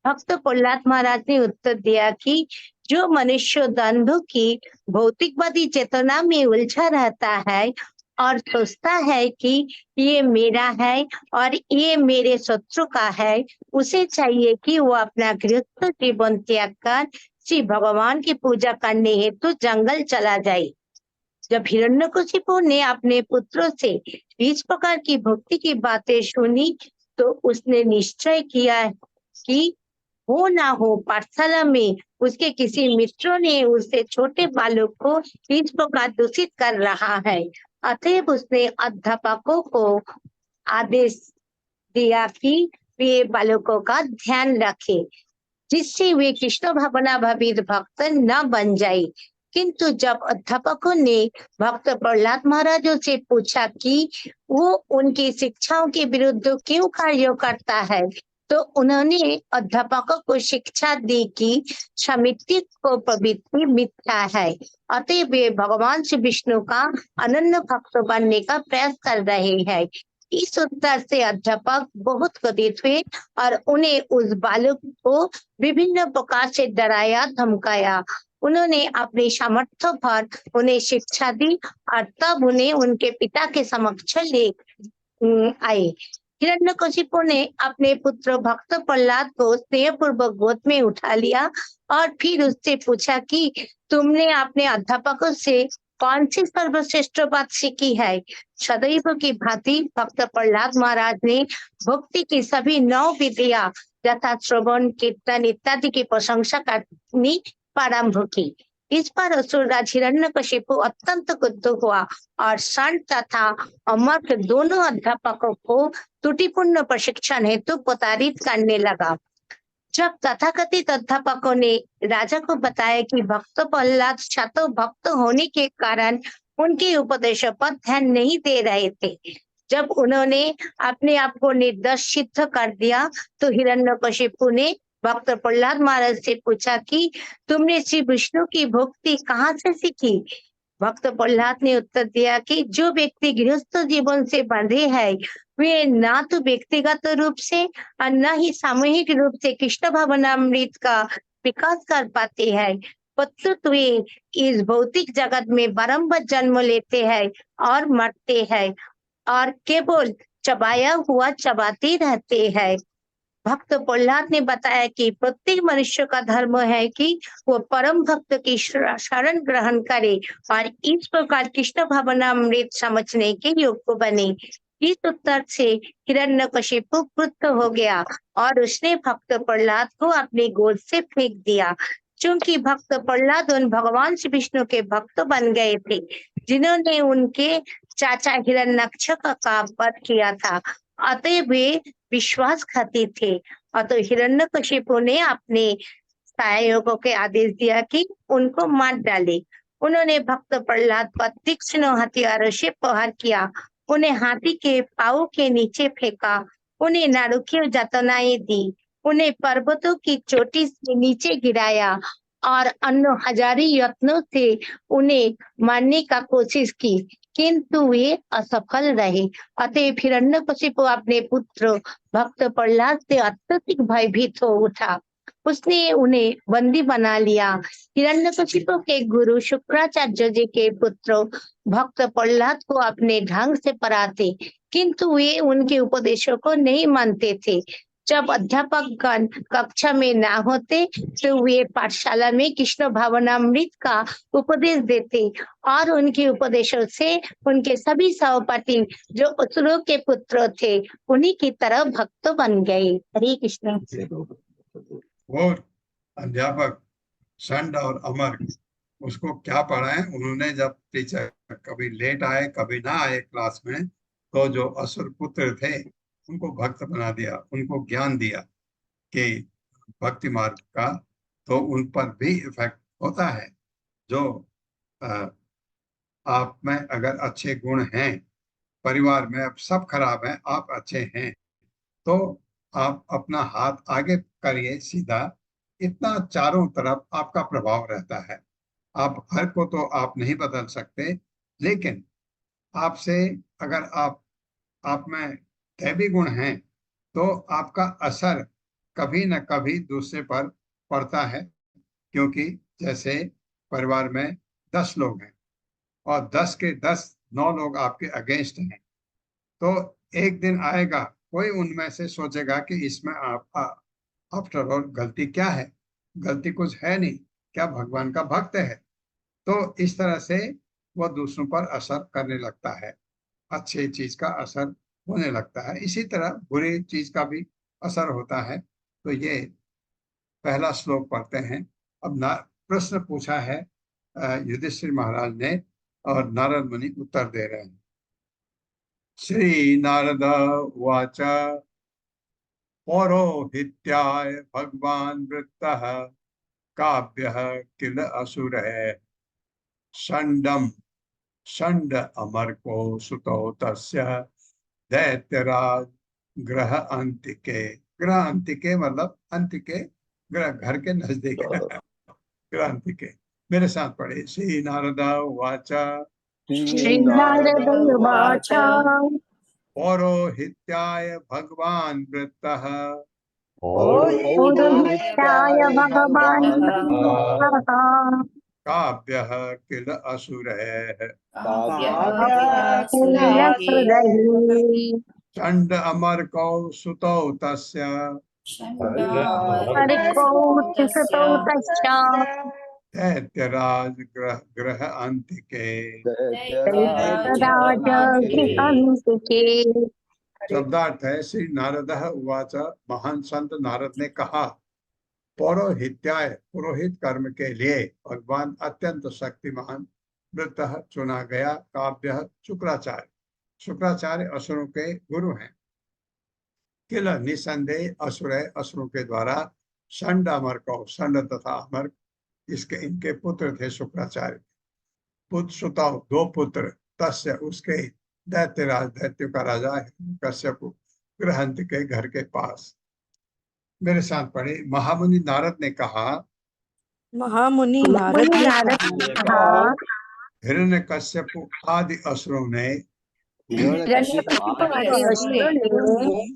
भक्त प्रहलाद महाराज ने उत्तर दिया कि जो मनुष्य द्वंद्व की भौतिकवादी चेतना में उलझा रहता है और सोचता है कि ये मेरा है और ये मेरे शत्रु का है, उसे चाहिए कि वो अपना गृहस्थ जीवन त्याग कर श्री भगवान की पूजा करने हेतु जंगल चला जाए। जब हिरण्यकशिपु ने अपने पुत्रों से इस प्रकार की भक्ति की बातें सुनी, तो उसने निश्चय किया कि हो ना हो पाठशाला में उसके किसी मित्रों ने उससे छोटे बालक को इस प्रकार दूषित कर रहा है। अतएव उसने अध्यापकों को आदेश दिया कि वे बालकों का ध्यान रखें, जिससे वे कृष्ण भावनाभावित भक्त न बन जाए। किंतु जब अध्यापकों ने भक्त प्रहलाद महाराज से पूछा कि वो उनकी शिक्षाओं के विरुद्ध क्यों कार्य करता है, तो उन्होंने अध्यापकों को शिक्षा दी कि समिति को प्रवृत्ति मिथ्या है, अतः वे भगवान श्री विष्णु का अनन्य भक्त बनने का प्रयास कर रहे हैं। इस उत्तर से अध्यापक बहुत क्रोधित हुए और उन्हें उस बालक को विभिन्न प्रकार से डराया धमकाया। उन्होंने अपने सामर्थ्य पर उन्हें शिक्षा दी और तब उन्हें उनके पिता के समक्ष ले आए। हिरण्यकशिपु ने अपने पुत्र भक्त प्रहलाद को स्नेहपूर्वक गोद में उठा लिया और फिर उससे पूछा कि तुमने अपने अध्यापकों से कौन सी सर्वश्रेष्ठ बात सीखी है। सदैव की भांति भक्त प्रहलाद महाराज ने भक्ति की सभी 9 विधियां यथा श्रवण, कीर्तन इत्यादि की प्रशंसा करनी प्रारंभ की। इस पर असुरराज हिरण्यकशिपु अत्यंत क्रुद्ध हुआ और षंड तथा अमर्क दोनों अध्यापकों को त्रुटिपूर्ण प्रशिक्षण हेतु प्रताड़ित करने लगा। जब तथाकथित अध्यापकों ने राजा को बताया कि भक्त प्रहलाद छात्र भक्त होने के कारण उनके उपदेशों पर ध्यान नहीं दे रहे थे। जब उन्होंने अपने आप को निर्दोष सिद्ध कर दिया तो हिरण्यकशिपु ने भक्त प्रहलाद महाराज से पूछा कि तुमने श्री विष्णु की भक्ति कहाँ से सीखी? भक्त प्रहलाद ने उत्तर दिया कि जो व्यक्ति गृहस्थ जीवन से बंधे हैं वे ना तो व्यक्तिगत रूप से और न ही सामूहिक रूप से कृष्ण भावनामृत का विकास कर पाते हैं, प्रत्युत वे इस भौतिक जगत में बारंबार जन्म लेते हैं और मरते हैं और केवल चबाया हुआ चबाते रहते हैं। भक्त प्रहलाद ने बताया कि प्रत्येक मनुष्य का धर्म है कि वो परम भक्त की शरण ग्रहण करे और इस प्रकार कृष्ण भावनामृत समझने के योग्य बने। इस उत्तर से हिरण्यकशिपु क्रुद्ध हो गया और उसने भक्त प्रहलाद को अपनी गोद से फेंक दिया। चूंकि भक्त प्रहलाद उन भगवान श्री विष्णु के भक्त बन गए थे जिन्होंने उनके चाचा हिरण्यक्ष का वध किया था, अतः वे विश्वासघाती थे। अतः हिरण्यकशिपु ने अपने सहायकों के आदेश दिया कि उनको मार डाले। उन्होंने भक्त प्रहलाद पर तीक्ष्ण हथियारों से प्रहार किया, उन्हें हाथी के पांव के नीचे फेंका, उन्हें नारकीय यातनाएं दी, उन्हें पर्वतों की चोटी से नीचे गिराया और अन्य हजारों यत्नों से उन्हें मारने का कोशिश की, किंतु वे असफल रहे। अतः हिरण्यकशिपु अपने पुत्र भक्त प्रहलाद से अत्यधिक भयभीत हो उठा। उसने उन्हें बंदी बना लिया। हिरण्यकशिपु के गुरु शुक्राचार्य जी के पुत्र भक्त प्रहलाद को अपने ढंग से पढ़ाते, किंतु वे उनके उपदेशों को नहीं मानते थे। जब अध्यापक गण कक्षा में ना होते तो वे पाठशाला में कृष्ण भावनामृत का उपदेश देते और उनके उपदेशों से उनके सभी सहपाठी जो असुरों के पुत्र थे उन्हीं की तरह भक्त बन गए। हरे कृष्ण। वो अध्यापक षंड और अमर उसको क्या पढ़ाएं, उन्होंने जब टीचर कभी लेट आए कभी ना आए क्लास में तो जो असुर पुत्र थे उनको भक्त बना दिया, उनको ज्ञान दिया कि भक्ति मार्ग का, तो उन पर भी इफेक्ट होता है। जो आप में अगर अच्छे गुण हैं, परिवार में अब सब खराब हैं, आप अच्छे हैं, तो आप अपना हाथ आगे करिए सीधा, इतना चारों तरफ आपका प्रभाव रहता है। आप हर को तो आप नहीं बदल सकते, लेकिन आपसे अगर आप में दैवी गुण हैं तो आपका असर कभी न कभी दूसरे पर पड़ता है। क्योंकि जैसे परिवार में 10 लोग हैं और 10 के 10 9 लोग आपके अगेंस्ट हैं, तो एक दिन आएगा कोई उनमें से सोचेगा कि इसमें आप आफ्टर ऑल गलती क्या है, गलती कुछ है नहीं, क्या भगवान का भक्त है। तो इस तरह से वह दूसरों पर असर करने लगता है, अच्छी चीज का असर होने लगता है, इसी तरह बुरी चीज का भी असर होता है। तो ये पहला श्लोक पढ़ते हैं। अब प्रश्न पूछा है युधिष्ठिर महाराज ने और नारद मुनि उत्तर दे रहे हैं। श्री नारद उवाच पौरोहित्याय भगवान वृत्तः काव्यः किल असुरः षण्ड अमरको सुतो तस्य दैत्यराज ग्रह अंतिके। ग्रह अंतिके मतलब अंतिके, ग्रह घर के नजदीक ग्रह अंतिके। मेरे साथ पढ़े। श्री नारद उवाच पौरोहित्याय भगवान वृत्तः काव्यः किल असुरः षण्ड अमरकौ सुतौ तस्य दैत्यराज ग्रह अंतिके। शब्दार्थ है श्री नारद उवाच, महान संत नारद ने कहा, पौरोहित्याय पुरोहित कर्म के लिए भगवान अत्यंत शक्तिमान वृत्तः चुना गया। काव्य शुक्राचार्य, शुक्राचार्य असुरों के गुरु हैं। किल निसंदेह असुर असुरों के द्वारा षण्ड अमर को, षण्ड तथा अमर इसके इनके पुत्र थे शुक्राचार्य। पुत्र सुताव 2 पुत्र तस्य उसके दैत्यराज दैत्यों का राजा कश्यप गृहंत के घर के पास। मेरे साथ पढ़े। महामुनि नारद ने कहा, महामुनि नारद मुनि ने नारद कहा, ने कहा, हिरण्यकश्यप आदि असुरों ने हिरण्यकशिपु आदि असुरों ने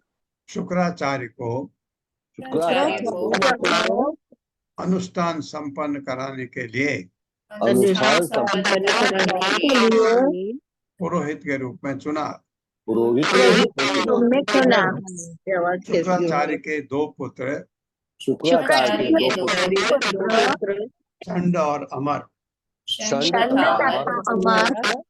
शुक्राचार्य को शुक्राचार्य अनुष्ठान संपन्न कराने के लिए अनुष्ठान संपन्न के लिए पुरोहित के रूप में चुना। पुरोहित पुरोहित के रूप में चुना। शुक्राचार्य के 2 पुत्र शुक्राचार्य के 2 पुत्र चंड और अमर षंड षण्ड तथा तथा अमर अमर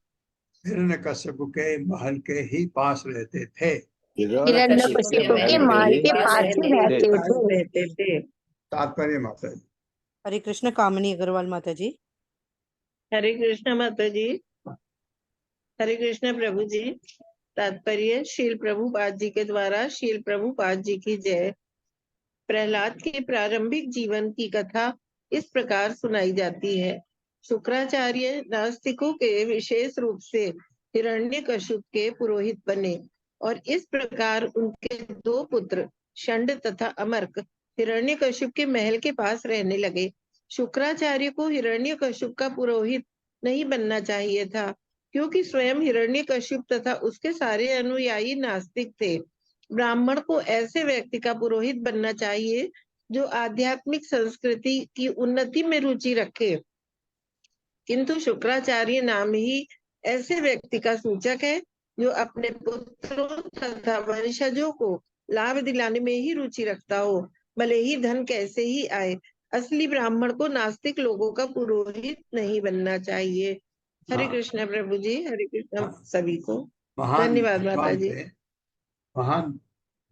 हिरण्यकश्यप के महल के ही पास रहते थे। हिरण्यकशिपु के महल के पास ही रहते थे। तात्पर्य माता जी। हरे कृष्ण। कामिनी अग्रवाल माता जी। हरे कृष्ण माता जी। हरे कृष्ण प्रभु जी। तात्पर्य शील प्रभुपाद जी के द्वारा शील प्रभुपाद जी की जय। प्रहलाद के प्रारंभिक जीवन की कथा इस प्रकार सुनाई जाती है। शुक्राचार्य नास्तिकों के विशेष रूप से हिरण्यकशिप के पुरोहित बने और इस प्रकार उनके 2 पुत्र षंड तथा अमर्क हिरण्यकशिप के महल के पास रहने लगे। शुक्राचार्य को हिरण्यकशिप का पुरोहित नहीं बनना चाहिए था, क्योंकि स्वयं हिरण्यकशिप तथा उसके सारे अनुयायी नास्तिक थे। ब्राह्मण को ऐसे व्यक्ति का पुरोहित बनना चाहिए जो आध्यात्मिक संस्कृति की उन्नति में रुचि रखे, किंतु शुक्राचार्य नाम ही ऐसे व्यक्ति का सूचक है जो अपने पुत्रों तथा वंशजों को लाभ दिलाने में ही रुचि रखता हो, भले ही धन कैसे ही आए। असली ब्राह्मण को नास्तिक लोगों का पुरोहित नहीं बनना चाहिए। हरे कृष्ण प्रभु जी। हरे कृष्ण सभी को। धन्यवाद माता जी। महान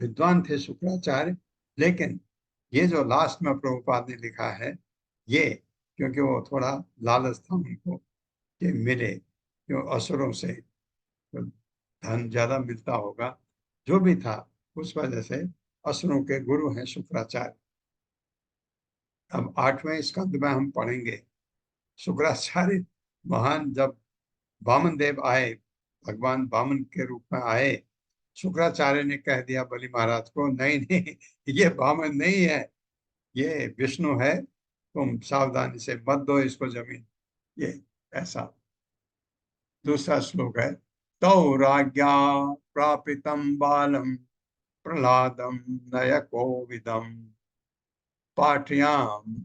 विद्वान थे शुक्राचार्य, लेकिन ये जो लास्ट में प्रभुपाद ने लिखा है, ये क्योंकि वो थोड़ा लालच था उनको कि मिले, क्यों असुरों से तो धन ज्यादा मिलता होगा, जो भी था उस वजह से असुरों के गुरु हैं शुक्राचार्य। अब 8वें स्कंद में हम पढ़ेंगे शुक्राचार्य महान, जब वामन देव आए, भगवान वामन के रूप में आए, शुक्राचार्य ने कह दिया बलि महाराज को, नहीं नहीं ये वामन नहीं है, ये विष्णु है, तुम सावधानी से मत दो इसको जमीन। ये ऐसा। दूसरा श्लोक है, तौ राज्ञा प्रापितम बालम प्रहलादम नयकोविदम पाठ्याम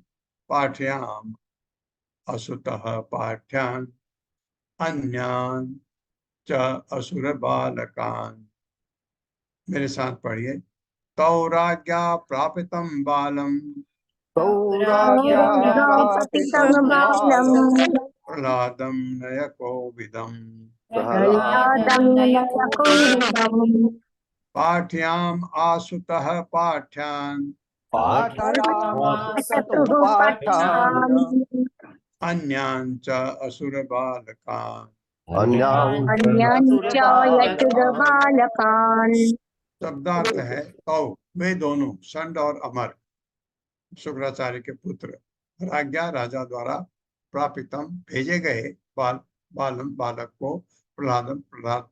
असुतः पाठ्यान अन्यान च असुर बालकान। मेरे साथ पढ़िए। तौ राज्ञा प्रापितम बालम प्रहलादम नयकोविदम पाठ्याम आसुतः पाठ्यान अन्यान च असुर बालकान। शब्दार्थ है, तौ वे दोनों षंड और अमर शुक्राचार्य के पुत्र, राज्ञा राजा द्वारा प्रापितम भेजे गए बालम बालक को प्रहलादम प्रहलाद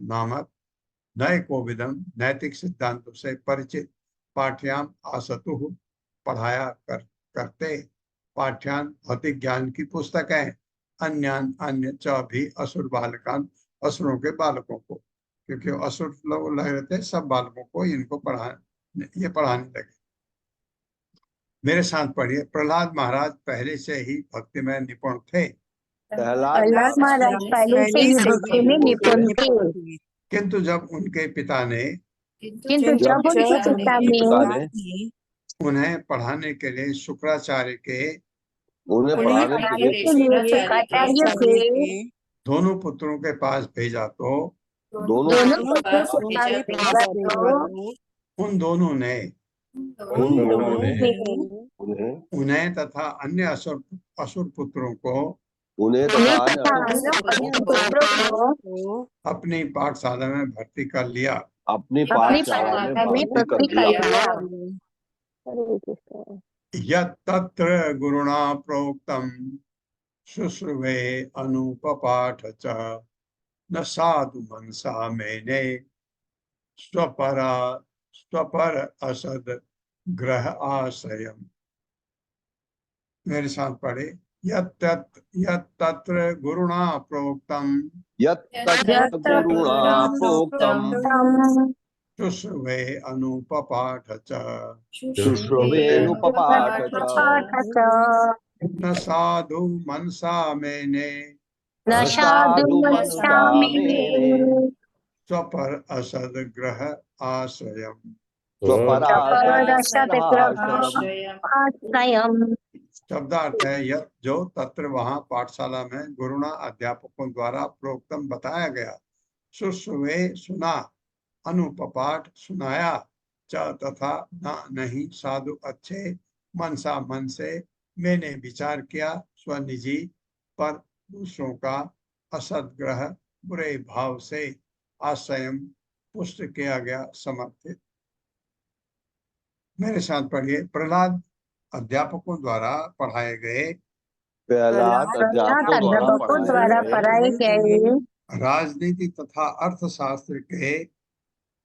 नामक नए कोविदम नैतिक सिद्धांतों से परिचित पाठ्याम आसतु पढ़ाया करते पाठ्यान भौतिक ज्ञान की पुस्तक है अन्यान अन्य च भी असुर बालकान असुरों के बालकों को, क्योंकि असुर लोग लग रहे थे, सब बालकों को इनको पढ़ाने लगे। मेरे साथ पढ़िए। प्रहलाद महाराज पहले से ही भक्ति में निपुण थे। प्रहलाद महाराज पहले से ही भक्ति में निपुण थे, किंतु जब उनके पिता ने उन्हें पढ़ाने के लिए शुक्राचार्य के दोनों पुत्रों के पास भेजा, तो उन दोनों ने उन्हें तथा अन्य असुर पुत्रों को अपनी पाठशाला में भर्ती कर लिया। यत् तत्र गुरुणा प्रोक्तम शुश्रुवे अनुपपाठ च न साधु मनसा मैंने स्वपरा स्वपर असद ग्रह आश्रयम। मेरे साथ पढ़े। यत् तत्र गुरुणा प्रोक्तम यत् तत्र गुरुणा प्रोक्तम् शुश्रुवे अनुपपाठ च शुश्रुवेनुपपाठ च न साधु मनसा मैंने न साधु मनसा मेने स्वपर असद ग्रह आश्रयम। आश्रयम्। शब्दार्थ है यह जो तत्र वहां पाठशाला में गुरुणा अध्यापकों द्वारा प्रोक्तम बताया गया, शुश्रुवे सुना, अनुपपाठ सुनाया, च तथा न नहीं साधु अच्छे, मनसा मन से, मैंने विचार किया स्वनिजी पर दूसरों का, असदग्रह बुरे भाव से, आश्रयम पुष्ट किया गया समर्थित। मेरे साथ पढ़िए। प्रहलाद अध्यापकों द्वारा पढ़ाए गए प्रहलाद अध्यापकों द्वारा पढ़ाए गए राजनीति तथा अर्थशास्त्र के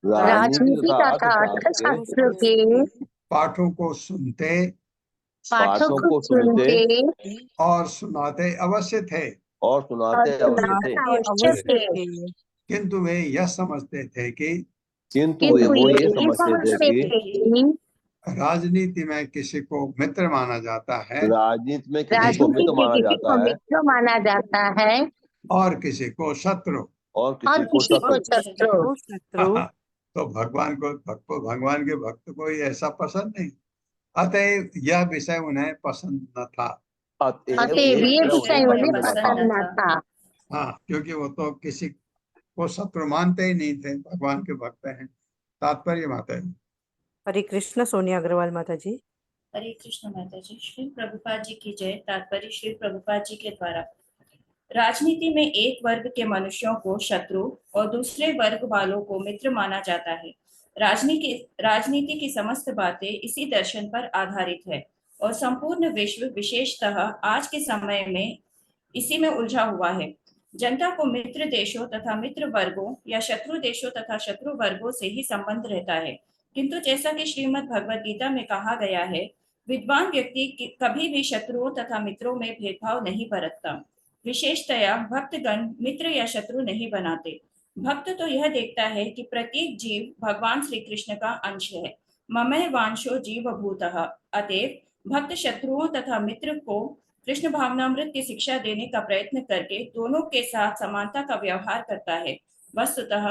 राजनीति तथा अर्थशास्त्र के पाठों को सुनते पाठों को सुनते और सुनाते अवश्य थे, और सुनाते अवश्य थे, किंतु वे यह समझते थे कि किंतु वो ये समझते थे कि राजनीति में किसी को मित्र माना जाता है, राजनीति में किसी को मित्र माना जाता है और किसी को शत्रु, और किसी को शत्रु। तो भगवान के भक्त को ये ऐसा पसंद नहीं, अतएव यह विषय उन्हें पसंद न था। अतएव ये विषय उन्हें पसंद न था। हाँ, क्योंकि वो तो किसी को शत्रु मानते ही नहीं थे, भगवान के भक्त हैं। तात्पर्य माता जी। हरे कृष्ण। सोनिया अग्रवाल माता जी। हरे कृष्ण माता जी। श्री प्रभुपाद जी की जय। तात्पर्य श्री प्रभुपाद जी के द्वारा राजनीति में एक वर्ग के मनुष्यों को शत्रु और दूसरे वर्ग वालों को मित्र माना जाता है। राजनीति की समस्त बातें इसी दर्शन पर आधारित है और संपूर्ण विश्व विशेषतः आज के समय में इसी में उलझा हुआ है। जनता को मित्र देशों तथा मित्र वर्गों या शत्रु देशों तथा शत्रु वर्गों से ही संबंध रहता है, किंतु जैसा कि श्रीमद् भगवद गीता में कहा गया है, विद्वान व्यक्ति कभी भी शत्रुओं तथा मित्रों में भेदभाव नहीं बरतता। विशेषतया भक्तगण मित्र या शत्रु नहीं बनाते। भक्त तो यह देखता है कि प्रत्येक जीव भगवान श्री कृष्ण का अंश है। ममैव वांशो जीव भूतः। अतएव भक्त शत्रुओं तथा मित्र को कृष्ण भावनामृत की शिक्षा देने का प्रयत्न करके दोनों के साथ समानता का व्यवहार करता है। वस्तुतः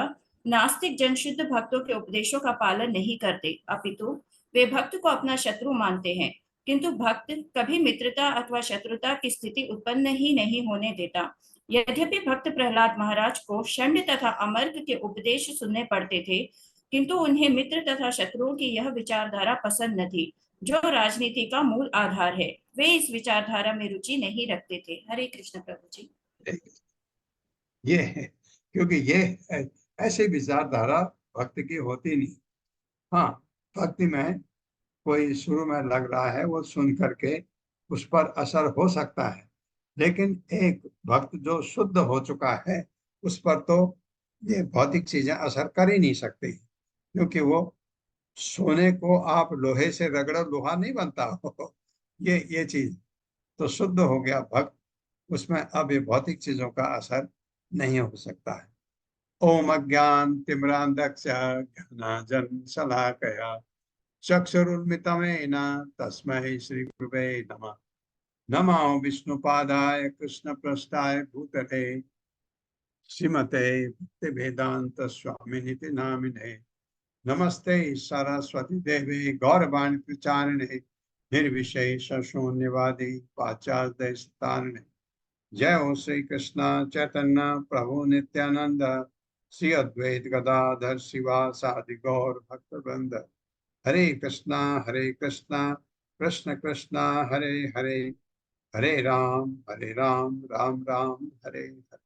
नास्तिक जन शुद्ध भक्तों के उपदेशों का पालन नहीं करते, अपितु वे भक्त को अपना शत्रु मानते हैं, किंतु भक्त कभी मित्रता अथवा शत्रुता की स्थिति उत्पन्न ही नहीं होने देता। यद्यपि भक्त प्रहलाद महाराज को षंड तथा अमर्क के उपदेश सुनने पड़ते थे, किंतु उन्हें मित्र तथा शत्रुओं की यह विचारधारा पसंद न थी, जो राजनीति का मूल आधार है। वे इस विचारधारा में रुचि नहीं रखते थे। हरे कृष्ण प्रभु जी। ये है, क्योंकि ये ऐसी विचारधारा भक्त की होती नहीं। हाँ, भक्ति में कोई शुरू में लग रहा है, वो सुन करके उस पर असर हो सकता है, लेकिन एक भक्त जो शुद्ध हो चुका है उस पर तो ये भौतिक चीजें असर कर ही नहीं सकती, क्योंकि वो सोने को आप लोहे से रगड़ो, लोहा नहीं बनता ये चीज तो शुद्ध हो गया भक्त, उसमें अब ये भौतिक चीजों का असर नहीं हो सकता है। ओम अज्ञान तिम्रांधस्य ज्ञानांजन शलाकया चक्षुरुन्मिलितं तस्मै श्री गुरुवे नमः। नमो विष्णुपादाय कृष्णप्रेष्ठाय भूतले श्रीमते भक्तिवेदांत स्वामिनिति नामिने। नमस्ते सरस्वती देवे गौरवाणी प्रचारिणे निर्विशेष शून्यवादी पाश्चात्य तारिणे। जय हो श्री कृष्ण चैतन्य प्रभु नित्यानंद श्री अद्वैत गदाधर शिवासादि गौर भक्तवृंद। हरे कृष्णा कृष्ण कृष्णा हरे हरे, हरे राम राम राम हरे हरे।